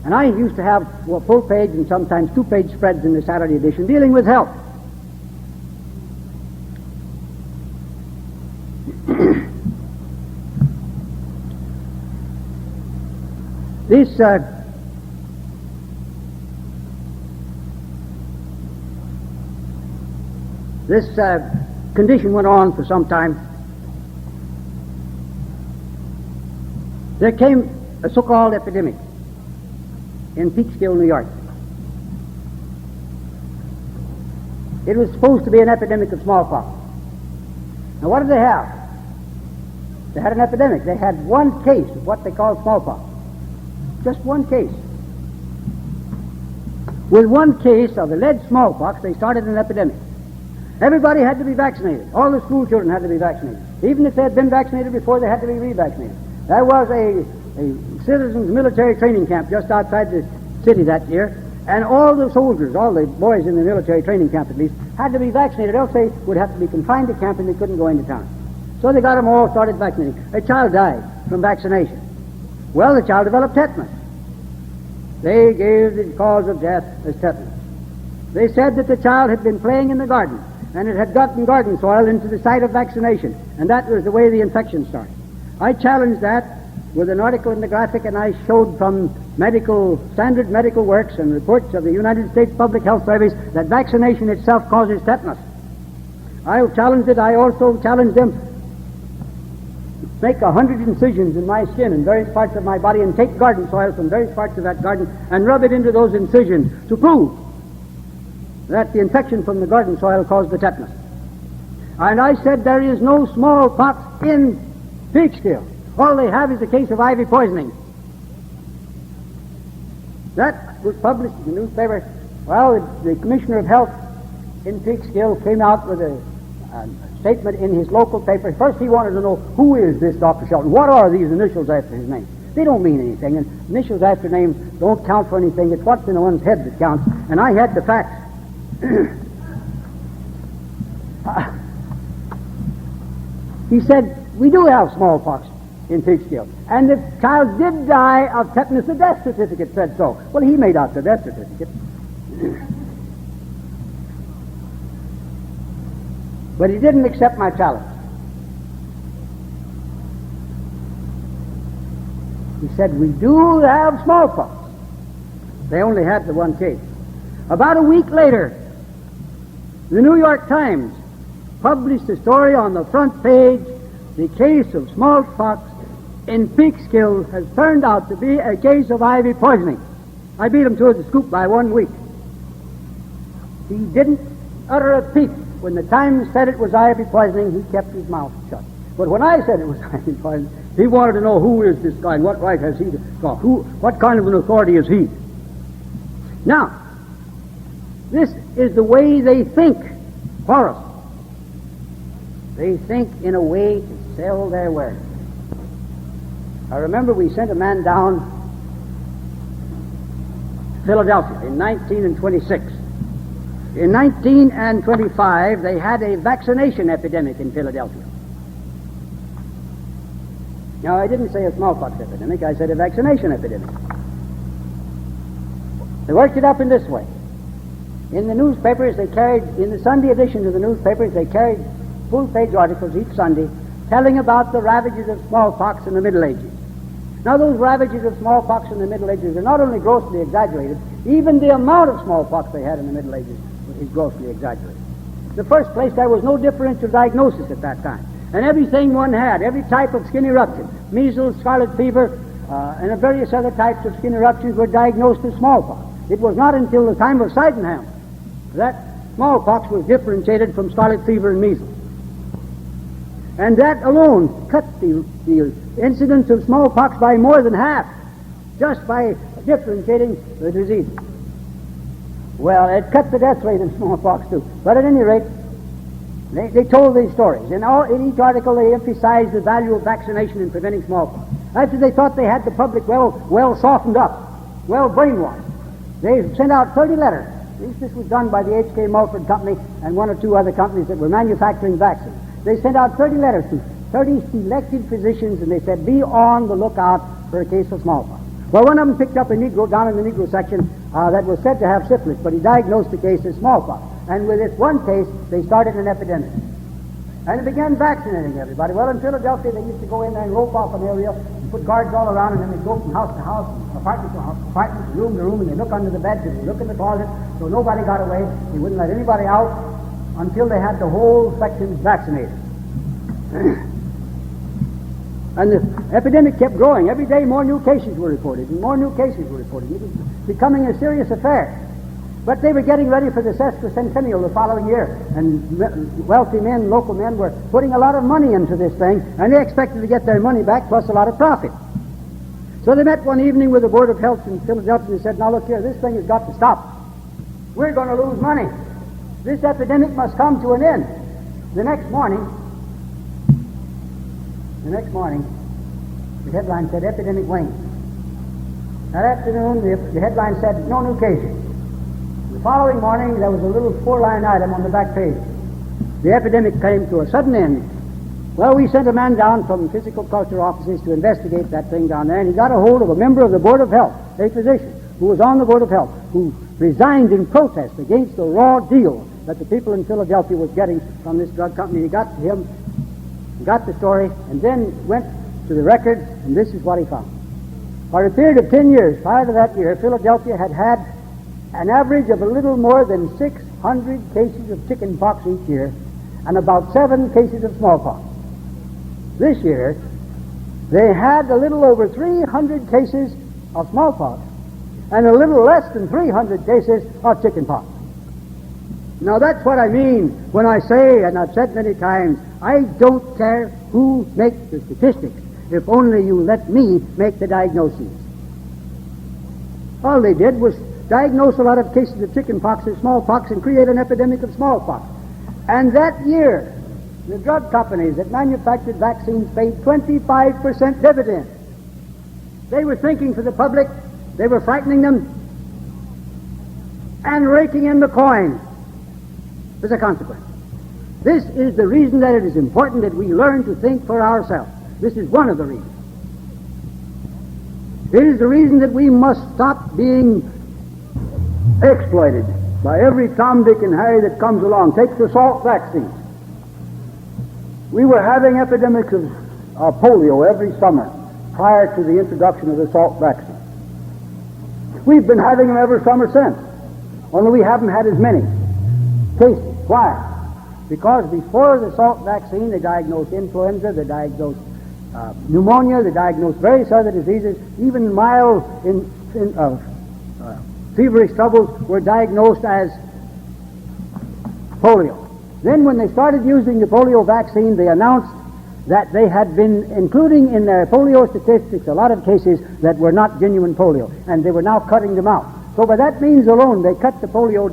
S2: And I used to have full page and sometimes two-page spreads in the Saturday edition dealing with health. This condition went on for some time. There came a so-called epidemic in Peekskill, New York. It was supposed to be an epidemic of smallpox. Now, what did they have? They had an epidemic. They had one case of what they call smallpox. Just one case. With one case of alleged smallpox, they started an epidemic. Everybody had to be vaccinated. All the school children had to be vaccinated. Even if they had been vaccinated before, they had to be revaccinated. There was a citizens' military training camp just outside the city that year, and all the soldiers, all the boys in the military training camp at least, had to be vaccinated, else they would have to be confined to camp and they couldn't go into town. So they got them all started vaccinating. A child died from vaccination. Well, the child developed tetanus. They gave the cause of death as tetanus. They said that the child had been playing in the garden, and it had gotten garden soil into the site of vaccination, and that was the way the infection started. I challenged that with an article in the Graphic, and I showed from standard medical works and reports of the United States Public Health Service that vaccination itself causes tetanus. I challenged it. I also challenged them to make 100 incisions in my skin in various parts of my body and take garden soil from various parts of that garden and rub it into those incisions to prove that the infection from the garden soil caused the tetanus. And I said there is no smallpox in Peekskill. All they have is a case of ivy poisoning. That was published in the newspaper. Well, the Commissioner of Health in Peekskill came out with a statement in his local paper. First, he wanted to know, who is this Dr. Shelton? What are these initials after his name? They don't mean anything, and initials after names don't count for anything. It's what's in one's head that counts, and I had the facts. He said, we do have smallpox in Peekskill, and the child did die of tetanus. The death certificate said so. Well, he made out the death certificate. But he didn't accept my challenge. He said, we do have smallpox. They only had the one case. About a week later, the New York Times published a story on the front page. The case of smallpox in Peekskill has turned out to be a case of ivy poisoning. I beat him to the scoop by 1 week. He didn't utter a peep. When the Times said it was ivy poisoning, he kept his mouth shut. But when I said it was ivy poisoning, he wanted to know, who is this guy and what right has he to talk? What kind of an authority is he? Now, this is the way they think for us. They think in a way to sell their wares. I remember we sent a man down to Philadelphia in 1926. In 1925, they had a vaccination epidemic in Philadelphia. Now, I didn't say a smallpox epidemic, I said a vaccination epidemic. They worked it up in this way. In the newspapers, they carried, in the Sunday editions of the newspapers, they carried full-page articles each Sunday telling about the ravages of smallpox in the Middle Ages. Now, those ravages of smallpox in the Middle Ages are not only grossly exaggerated, even the amount of smallpox they had in the Middle Ages is grossly exaggerated. In the first place, there was no differential diagnosis at that time. And everything one had, every type of skin eruption, measles, scarlet fever, and various other types of skin eruptions were diagnosed as smallpox. It was not until the time of Sydenham that smallpox was differentiated from scarlet fever and measles. And that alone cut the incidence of smallpox by more than half, just by differentiating the disease. Well, it cut the death rate of smallpox too. But at any rate, they told these stories. In each article, they emphasized the value of vaccination in preventing smallpox. After they thought they had the public well softened up, well brainwashed, they sent out 30 letters. This was done by the H.K. Mulford Company and one or two other companies that were manufacturing vaccines. They sent out 30 letters to 30 selected physicians, and they said, be on the lookout for a case of smallpox. Well, one of them picked up a Negro down in the Negro section that was said to have syphilis, but he diagnosed the case as smallpox. And with this one case, they started an epidemic. And they began vaccinating everybody. Well, in Philadelphia, they used to go in there and rope off an area and put guards all around, and then they'd go from house to house, apartment to apartment, room to room, and they'd look under the beds and they'd look in the closet, so nobody got away. They wouldn't let anybody out until they had the whole section vaccinated. And the epidemic kept growing. Every day more new cases were reported, and more new cases were reported. It was becoming a serious affair. But they were getting ready for the sesquicentennial the following year, and wealthy men, local men, were putting a lot of money into this thing, and they expected to get their money back plus a lot of profit. So they met one evening with the Board of Health in Philadelphia and said, now look here, this thing has got to stop. We're going to lose money. This epidemic must come to an end. The next morning, the headline said, epidemic wanes. That afternoon, the headline said, no new cases. The following morning, there was a little 4-line item on the back page. The epidemic came to a sudden end. Well, we sent a man down from physical culture offices to investigate that thing down there, and he got a hold of a member of the Board of Health, a physician, who was on the Board of Health, who resigned in protest against the raw deal that the people in Philadelphia was getting from this drug company. He got to him, got the story, and then went to the records, and this is what he found. For a period of 10 years, prior to that year, Philadelphia had had an average of a little more than 600 cases of chicken pox each year, and about 7 cases of smallpox. This year, they had a little over 300 cases of smallpox, and a little less than 300 cases of chicken pox. Now that's what I mean when I say, and I've said many times, I don't care who makes the statistics, if only you let me make the diagnoses. All they did was diagnose a lot of cases of chicken pox or smallpox and create an epidemic of smallpox. And that year, the drug companies that manufactured vaccines paid 25% dividend. They were thinking for the public, they were frightening them, and raking in the coin as a consequence. This is the reason that it is important that we learn to think for ourselves. This is one of the reasons. It is the reason that we must stop being exploited by every Tom, Dick, and Harry that comes along. Take the salt vaccine. We were having epidemics of polio every summer prior to the introduction of the salt vaccine. We've been having them every summer since, only we haven't had as many cases. Why? Because before the salt vaccine, they diagnosed influenza, they diagnosed pneumonia, they diagnosed various other diseases, even mild feverish troubles were diagnosed as polio. Then when they started using the polio vaccine, they announced that they had been including in their polio statistics a lot of cases that were not genuine polio, and they were now cutting them out. So by that means alone, they cut the polio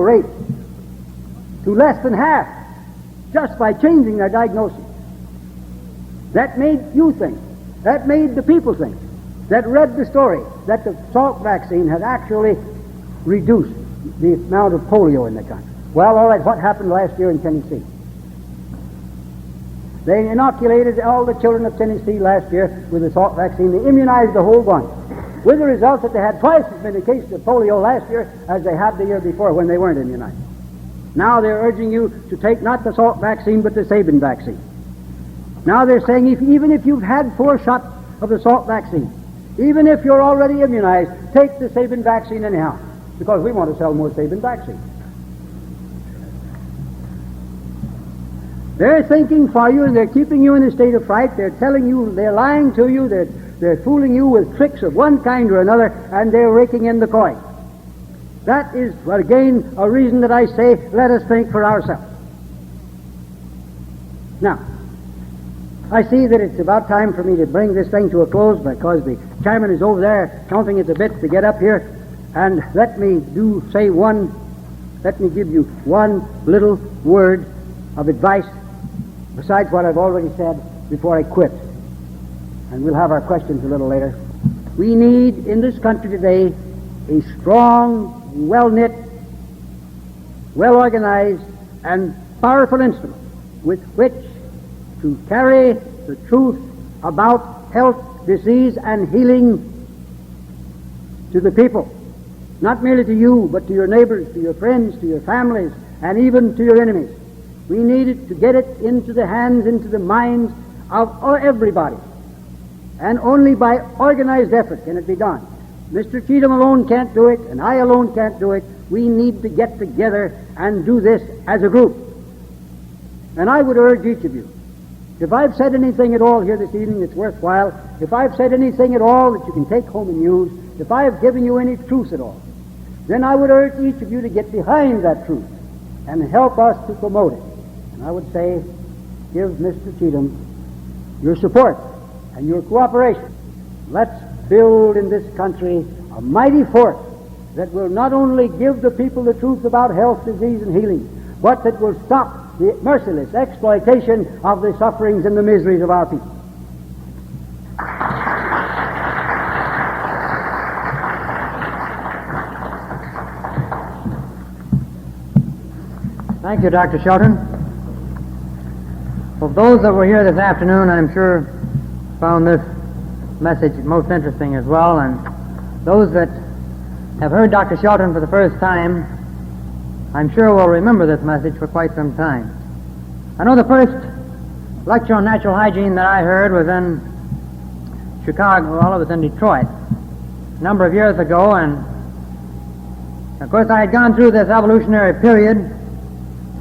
S2: rate to less than half, just by changing their diagnosis. That made you think, that made the people think, that read the story, that the salt vaccine had actually reduced the amount of polio in the country. Well, all right, what happened last year in Tennessee? They inoculated all the children of Tennessee last year with the salt vaccine. They immunized the whole bunch, with the result that they had twice as many cases of polio last year as they had the year before when they weren't immunized. Now they're urging you to take not the salt vaccine, but the Sabin vaccine. Now they're saying even if you've had 4 shots of the salt vaccine, even if you're already immunized, take the Sabin vaccine anyhow, because we want to sell more Sabin vaccine. They're thinking for you, and they're keeping you in a state of fright. They're telling you, they're lying to you, they're fooling you with tricks of one kind or another, and they're raking in the coin. That is, again, a reason that I say, let us think for ourselves. Now, I see that it's about time for me to bring this thing to a close, because the chairman is over there counting at the bit to get up here, and let me give you one little word of advice besides what I've already said before I quit. And we'll have our questions a little later. We need in this country today a strong, well-knit, well-organized, and powerful instrument with which to carry the truth about health, disease, and healing to the people. Not merely to you, but to your neighbors, to your friends, to your families, and even to your enemies. We need to get it into the hands, into the minds of everybody. And only by organized effort can it be done. Mr. Cheatham alone can't do it, and I alone can't do it. We need to get together and do this as a group. And I would urge each of you, if I've said anything at all here this evening that's worthwhile, if I've said anything at all that you can take home and use, if I have given you any truth at all, then I would urge each of you to get behind that truth and help us to promote it. And I would say, give Mr. Cheatham your support and your cooperation. Let's build in this country a mighty force that will not only give the people the truth about health, disease, and healing, but that will stop the merciless exploitation of the sufferings and the miseries of our people.
S1: Thank you, Dr. Shelton. Well, those that were here this afternoon, I'm sure, found this message most interesting as well, and Those that have heard Dr. Shelton for the first time, I'm sure will remember this message for quite some time. I know the first lecture on natural hygiene that I heard was in Chicago. Well, it was in Detroit a number of years ago, and of course I had gone through this evolutionary period,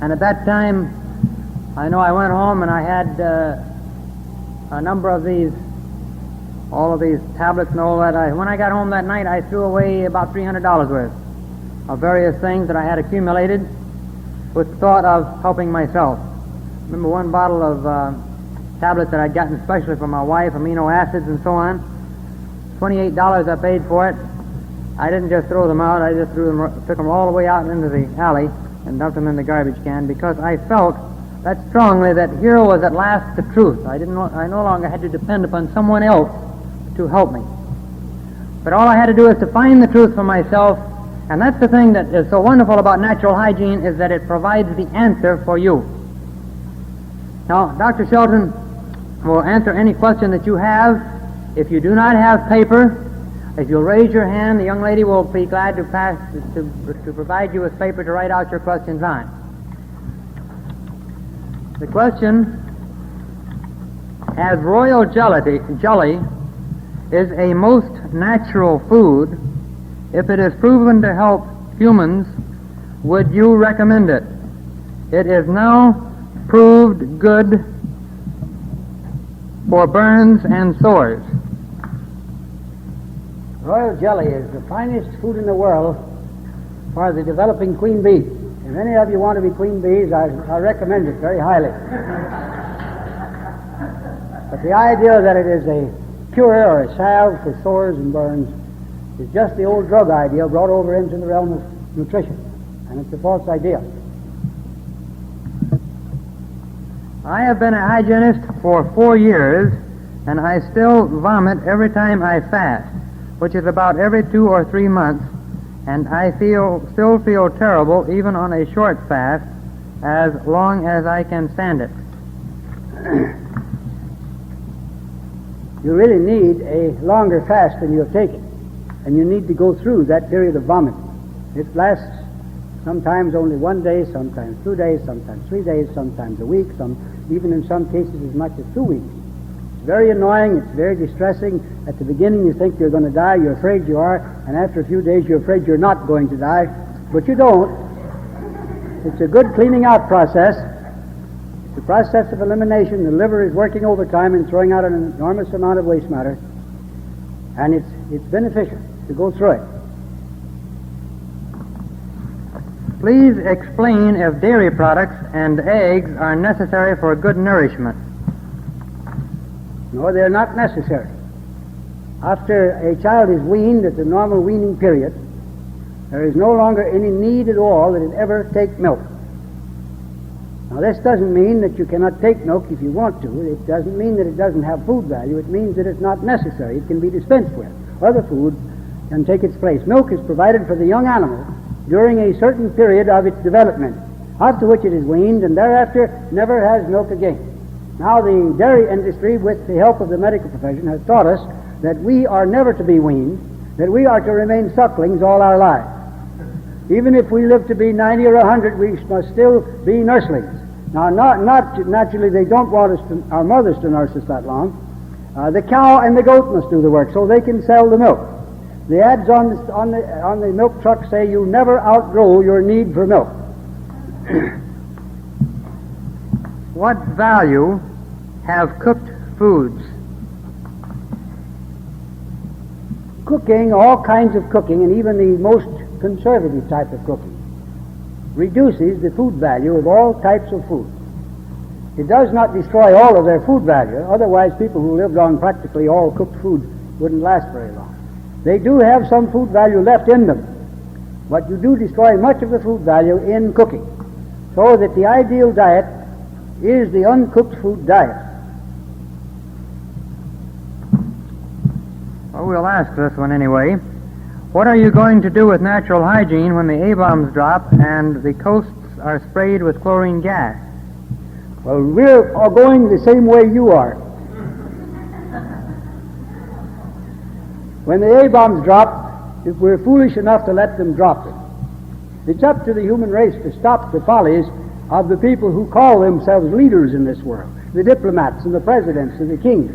S1: and at that time I know I went home and I had a number of all of these tablets and all that. When I got home that night, I threw away about $300 worth of various things that I had accumulated with the thought of helping myself. Remember one bottle of tablets that I'd gotten especially for my wife, amino acids and so on. $28 I paid for it. I didn't just throw them out. I just took them all the way out into the alley and dumped them in the garbage can because I felt that strongly that here was at last the truth. I no longer had to depend upon someone else to help me. But all I had to do is to find the truth for myself, and that's the thing that is so wonderful about natural hygiene, is that it provides the answer for you. Now, Dr. Shelton will answer any question that you have. If you do not have paper, if you'll raise your hand, the young lady will be glad to provide you with paper to write out your questions on. The question, as royal jelly is a most natural food, if it is proven to help humans, would you recommend it? It is now proved good for burns and sores.
S2: Royal jelly is the finest food in the world for the developing queen bee. If any of you want to be queen bees, I recommend it very highly. But the idea that it is a cure or a salve for sores and burns is just the old drug idea brought over into the realm of nutrition, and it's a false idea.
S1: I have been a hygienist for 4 years, and I still vomit every time I fast, which is about every 2 or 3 months, and I still feel terrible even on a short fast as long as I can stand it.
S2: You really need a longer fast than you have taken, and you need to go through that period of vomiting. It lasts sometimes only 1 day, sometimes 2 days, sometimes 3 days, sometimes a week, even in some cases as much as 2 weeks. It's very annoying, it's very distressing. At the beginning you think you're going to die, you're afraid you are, and after a few days you're afraid you're not going to die, but you don't. It's a good cleaning out process. It's a process of elimination. The liver is working overtime and throwing out an enormous amount of waste matter, and it's beneficial to go through it.
S1: Please explain if dairy products and eggs are necessary for good nourishment.
S2: No, they're not necessary. After a child is weaned at the normal weaning period, there is no longer any need at all that it ever take milk. Now, this doesn't mean that you cannot take milk if you want to. It doesn't mean that it doesn't have food value. It means that it's not necessary. It can be dispensed with. Other food can take its place. Milk is provided for the young animal during a certain period of its development, after which it is weaned, and thereafter never has milk again. Now, the dairy industry, with the help of the medical profession, has taught us that we are never to be weaned, that we are to remain sucklings all our lives. Even if we live to be 90 or 100, we must still be nurslings. Now, naturally, they don't want our mothers to nurse us that long. The cow and the goat must do the work, so they can sell the milk. The ads on the milk truck say you never outgrow your need for milk.
S1: What value have cooked foods?
S2: Cooking, all kinds of cooking, and even the most conservative type of cooking, reduces the food value of all types of food. It does not destroy all of their food value. Otherwise, people who lived on practically all cooked food wouldn't last very long. They do have some food value left in them, but you do destroy much of the food value in cooking, so that the ideal diet is the uncooked food diet.
S1: Well, we'll ask this one anyway. What are you going to do with natural hygiene when the A-bombs drop and the coasts are sprayed with chlorine gas?
S2: Well, we're all going the same way you are. When the A-bombs drop, if we're foolish enough to let them drop them. It's up to the human race to stop the follies of the people who call themselves leaders in this world, the diplomats and the presidents and the kings.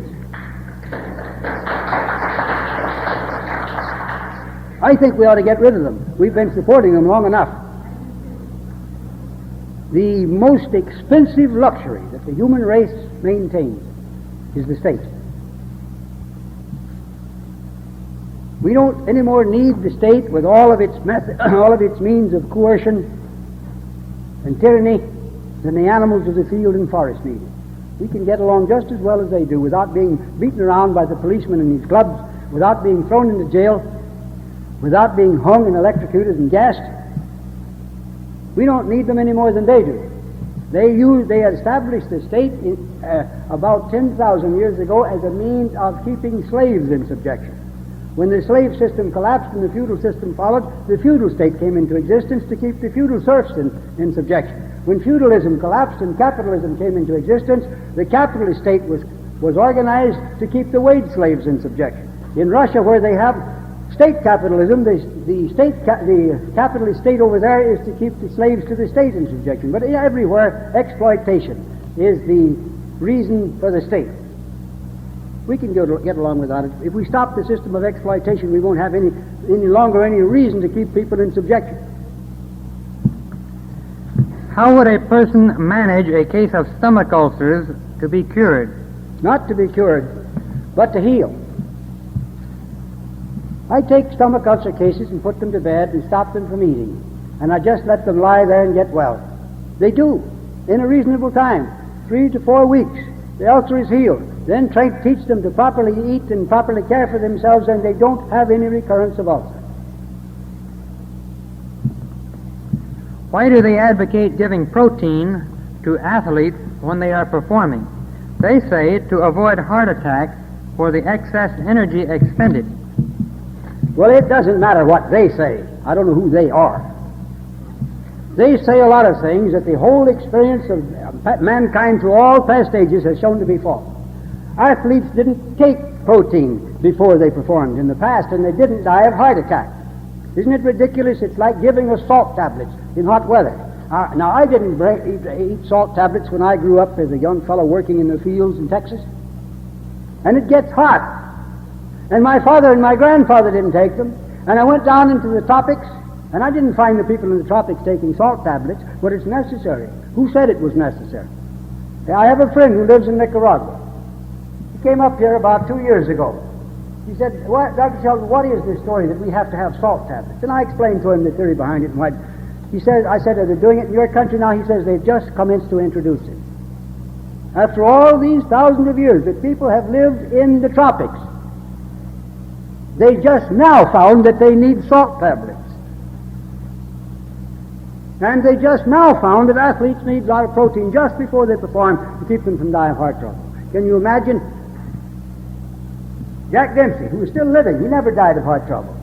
S2: I think we ought to get rid of them. We've been supporting them long enough. The most expensive luxury that the human race maintains is the state. We don't anymore need the state with all of its all of its means of coercion and tyranny than the animals of the field and forest need it. We can get along just as well as they do without being beaten around by the policemen in these clubs, without being thrown into jail, without being hung and electrocuted and gassed. We don't need them any more than they do. They established the state about 10,000 years ago as a means of keeping slaves in subjection. When the slave system collapsed and the feudal system followed, the feudal state came into existence to keep the feudal serfs in subjection. When feudalism collapsed and capitalism came into existence, the capitalist state was organized to keep the wage slaves in subjection. In Russia, where they have state capitalism, the capitalist state over there is to keep the slaves to the state in subjection. But everywhere, exploitation is the reason for the state. We can get along without it. If we stop the system of exploitation, we won't have any longer any reason to keep people in subjection.
S1: How would a person manage a case of stomach ulcers to be cured?
S2: Not to be cured, but to heal. I take stomach ulcer cases and put them to bed and stop them from eating. And I just let them lie there and get well. They do, in a reasonable time, 3 to 4 weeks. The ulcer is healed. Then teach them to properly eat and properly care for themselves, and they don't have any recurrence of ulcer.
S1: Why do they advocate giving protein to athletes when they are performing? They say to avoid heart attacks for the excess energy expended.
S2: Well, it doesn't matter what they say. I don't know who they are. They say a lot of things that the whole experience of mankind through all past ages has shown to be false. Athletes didn't take protein before they performed in the past, and they didn't die of heart attack. Isn't it ridiculous? It's like giving us salt tablets in hot weather. Now, I didn't eat salt tablets when I grew up as a young fellow working in the fields in Texas. And it gets hot. And my father and my grandfather didn't take them. And I went down into the tropics, and I didn't find the people in the tropics taking salt tablets, but it's necessary. Who said it was necessary? I have a friend who lives in Nicaragua. He came up here about 2 years ago. He said, Dr. Shelton, what is this story that we have to have salt tablets? And I explained to him the theory behind it and what. I said, are they doing it in your country now? He says, they've just commenced to introduce it. After all these thousands of years that people have lived in the tropics, they just now found that they need salt tablets. And they just now found that athletes need a lot of protein just before they perform to keep them from dying of heart trouble. Can you imagine? Jack Dempsey, who is still living, he never died of heart trouble.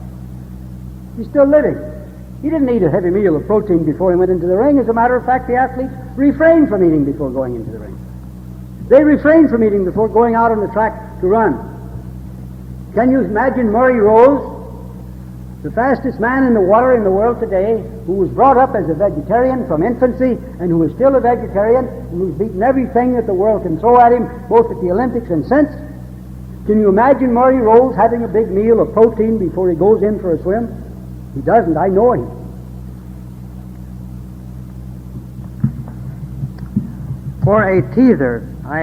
S2: He's still living. He didn't eat a heavy meal of protein before he went into the ring. As a matter of fact, the athletes refrained from eating before going into the ring. They refrained from eating before going out on the track to run. Can you imagine Murray Rose, the fastest man in the water in the world today, who was brought up as a vegetarian from infancy and who is still a vegetarian and who's beaten everything that the world can throw at him, both at the Olympics and since? Can you imagine Murray Rose having a big meal of protein before he goes in for a swim? He doesn't. I know him.
S1: For a teaser, I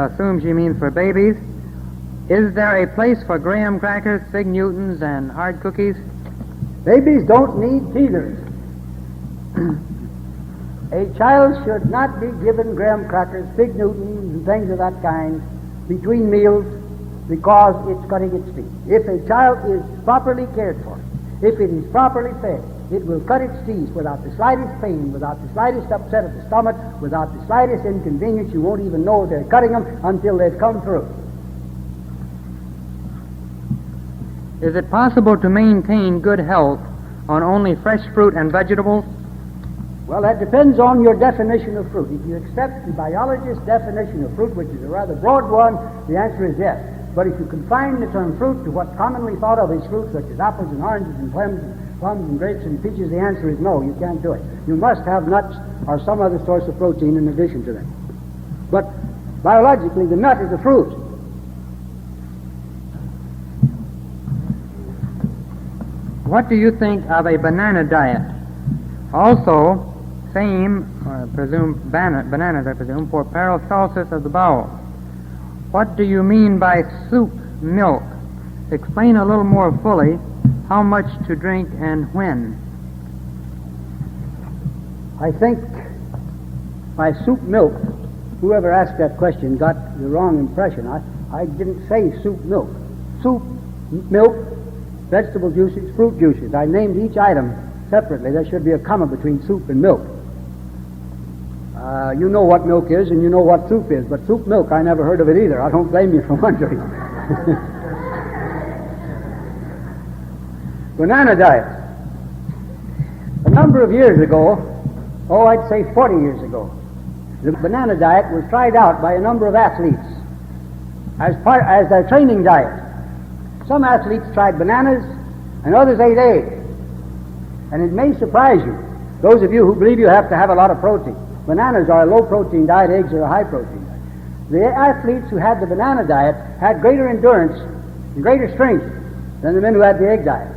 S1: assume she means for babies, is there a place for graham crackers, Fig Newtons, and hard cookies?
S2: Babies don't need teethers. A child should not be given graham crackers, Fig Newtons, and things of that kind between meals because it's cutting its teeth. If a child is properly cared for, if it is properly fed, it will cut its teeth without the slightest pain, without the slightest upset of the stomach, without the slightest inconvenience. You won't even know they're cutting them until they've come through.
S1: Is it possible to maintain good health on only fresh fruit and vegetables?
S2: Well, that depends on your definition of fruit. If you accept the biologist's definition of fruit, which is a rather broad one, the answer is yes. But if you confine the term fruit to what commonly thought of as fruit, such as apples and oranges and plums and grapes and peaches, the answer is no, you can't do it. You must have nuts or some other source of protein in addition to them. But biologically, the nut is a fruit.
S1: What do you think of a banana diet? Also, same, bananas, I presume, for paracelsus of the bowel. What do you mean by soup milk? Explain a little more fully how much to drink and when.
S2: I think by soup milk, whoever asked that question got the wrong impression. I didn't say soup milk. Soup, milk, vegetable juices, fruit juices. I named each item separately. There should be a comma between soup and milk. You know what milk is and you know what soup is, but soup milk, I never heard of it either. I don't blame you for wondering. Banana diet. A number of years ago, I'd say 40 years ago, the banana diet was tried out by a number of athletes as their training diet. Some athletes tried bananas and others ate eggs. And it may surprise you, those of you who believe you have to have a lot of protein. Bananas are a low-protein diet, eggs are a high-protein diet. The athletes who had the banana diet had greater endurance and greater strength than the men who had the egg diet.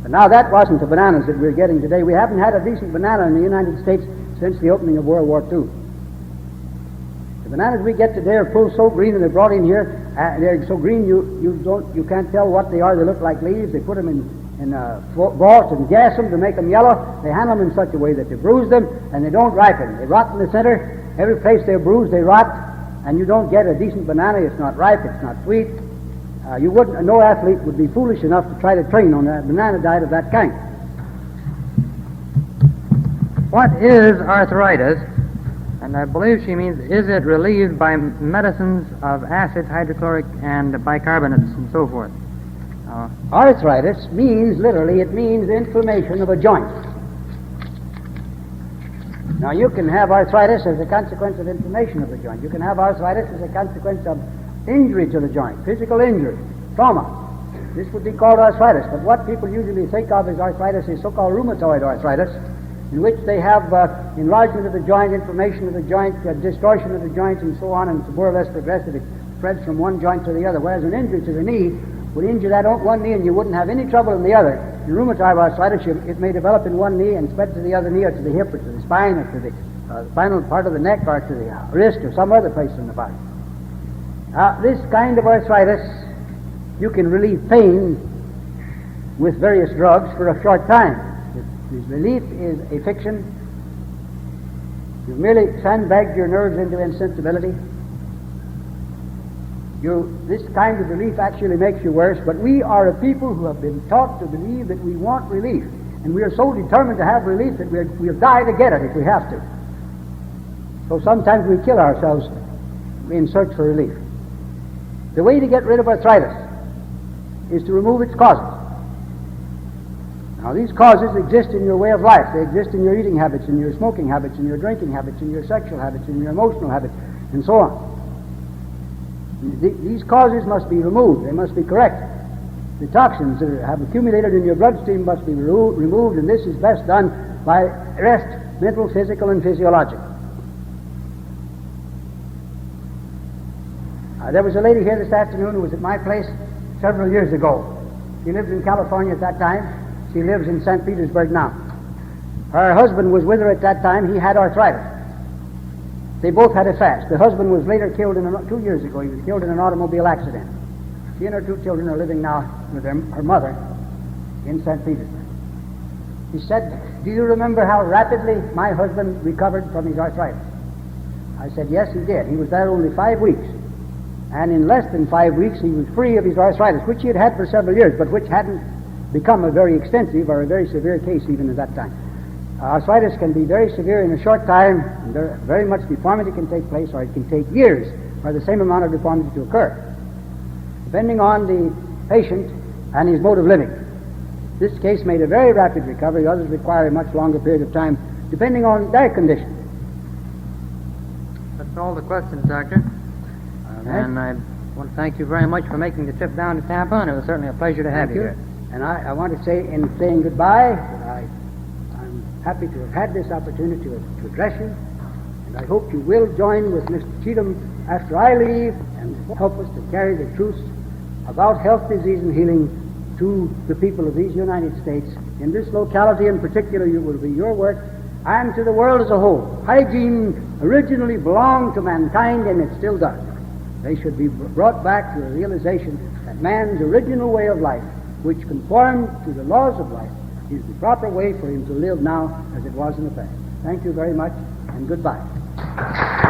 S2: But now that wasn't the bananas that we're getting today. We haven't had a decent banana in the United States since the opening of World War II. The bananas we get today are pulled so green and they're brought in here. They're so green you can't tell what they are. They look like leaves. They put them in vaults and gas them to make them yellow. They handle them in such a way that they bruise them and they don't ripen. They rot in the center. Every place they're bruised, they rot, and you don't get a decent banana. It's not ripe. It's not sweet. No athlete would be foolish enough to try to train on a banana diet of that kind.
S1: What is arthritis? And I believe she means, is it relieved by medicines of acids, hydrochloric, and bicarbonates, and so forth?
S2: Arthritis means, literally, it means inflammation of a joint. Now, you can have arthritis as a consequence of inflammation of the joint. You can have arthritis as a consequence of injury to the joint, physical injury, trauma. This would be called arthritis. But what people usually think of as arthritis is so-called rheumatoid arthritis, in which they have enlargement of the joint, inflammation of the joint, distortion of the joint, and so on, and it's more or less progressive. It spreads from one joint to the other, whereas an injury to the knee would injure that one knee and you wouldn't have any trouble in the other. In rheumatoid arthritis, it may develop in one knee and spread to the other knee or to the hip or to the spine or to the spinal part of the neck or to the wrist or some other place in the body. This kind of arthritis, you can relieve pain with various drugs for a short time. This relief is a fiction. You've merely sandbagged your nerves into insensibility. This kind of relief actually makes you worse, but we are a people who have been taught to believe that we want relief, and we are so determined to have relief that we'll die to get it if we have to. So sometimes we kill ourselves in search for relief. The way to get rid of arthritis is to remove its causes. Now, these causes exist in your way of life. They exist in your eating habits, in your smoking habits, in your drinking habits, in your sexual habits, in your emotional habits, and so on. These causes must be removed. They must be corrected. The toxins that have accumulated in your bloodstream must be removed, and this is best done by rest, mental, physical, and physiological. There was a lady here this afternoon who was at my place several years ago. She lived in California at that time. She lives in St. Petersburg now. Her husband was with her at that time. He had arthritis. They both had a fast. The husband was later killed 2 years ago. He was killed in an automobile accident. She and her 2 children are living now with her mother in St. Petersburg. He said, "Do you remember how rapidly my husband recovered from his arthritis?" I said, "Yes, he did. He was there only 5 weeks. And in less than 5 weeks, he was free of his arthritis, which he had had for several years, but which hadn't become a very extensive or a very severe case even at that time. Arthritis can be very severe in a short time, and very much deformity can take place, or it can take years for the same amount of deformity to occur, depending on the patient and his mode of living. This case made a very rapid recovery. Others require a much longer period of time, depending on their condition.
S1: That's all the questions, Doctor. And I I want to thank you very much for making the trip down to Tampa, and it was certainly a pleasure to have
S2: Thank
S1: you
S2: you.
S1: here.
S2: And I want to say, in saying goodbye, that I'm happy to have had this opportunity to address you, and I hope you will join with Mr. Cheatham after I leave and help us to carry the truth about health, disease, and healing to the people of these United States. In this locality in particular, it will be your work, and to the world as a whole. Hygiene originally belonged to mankind, and it still does. They should be brought back to a realization that man's original way of life, which conformed to the laws of life, is the proper way for him to live now as it was in the past. Thank you very much, and goodbye.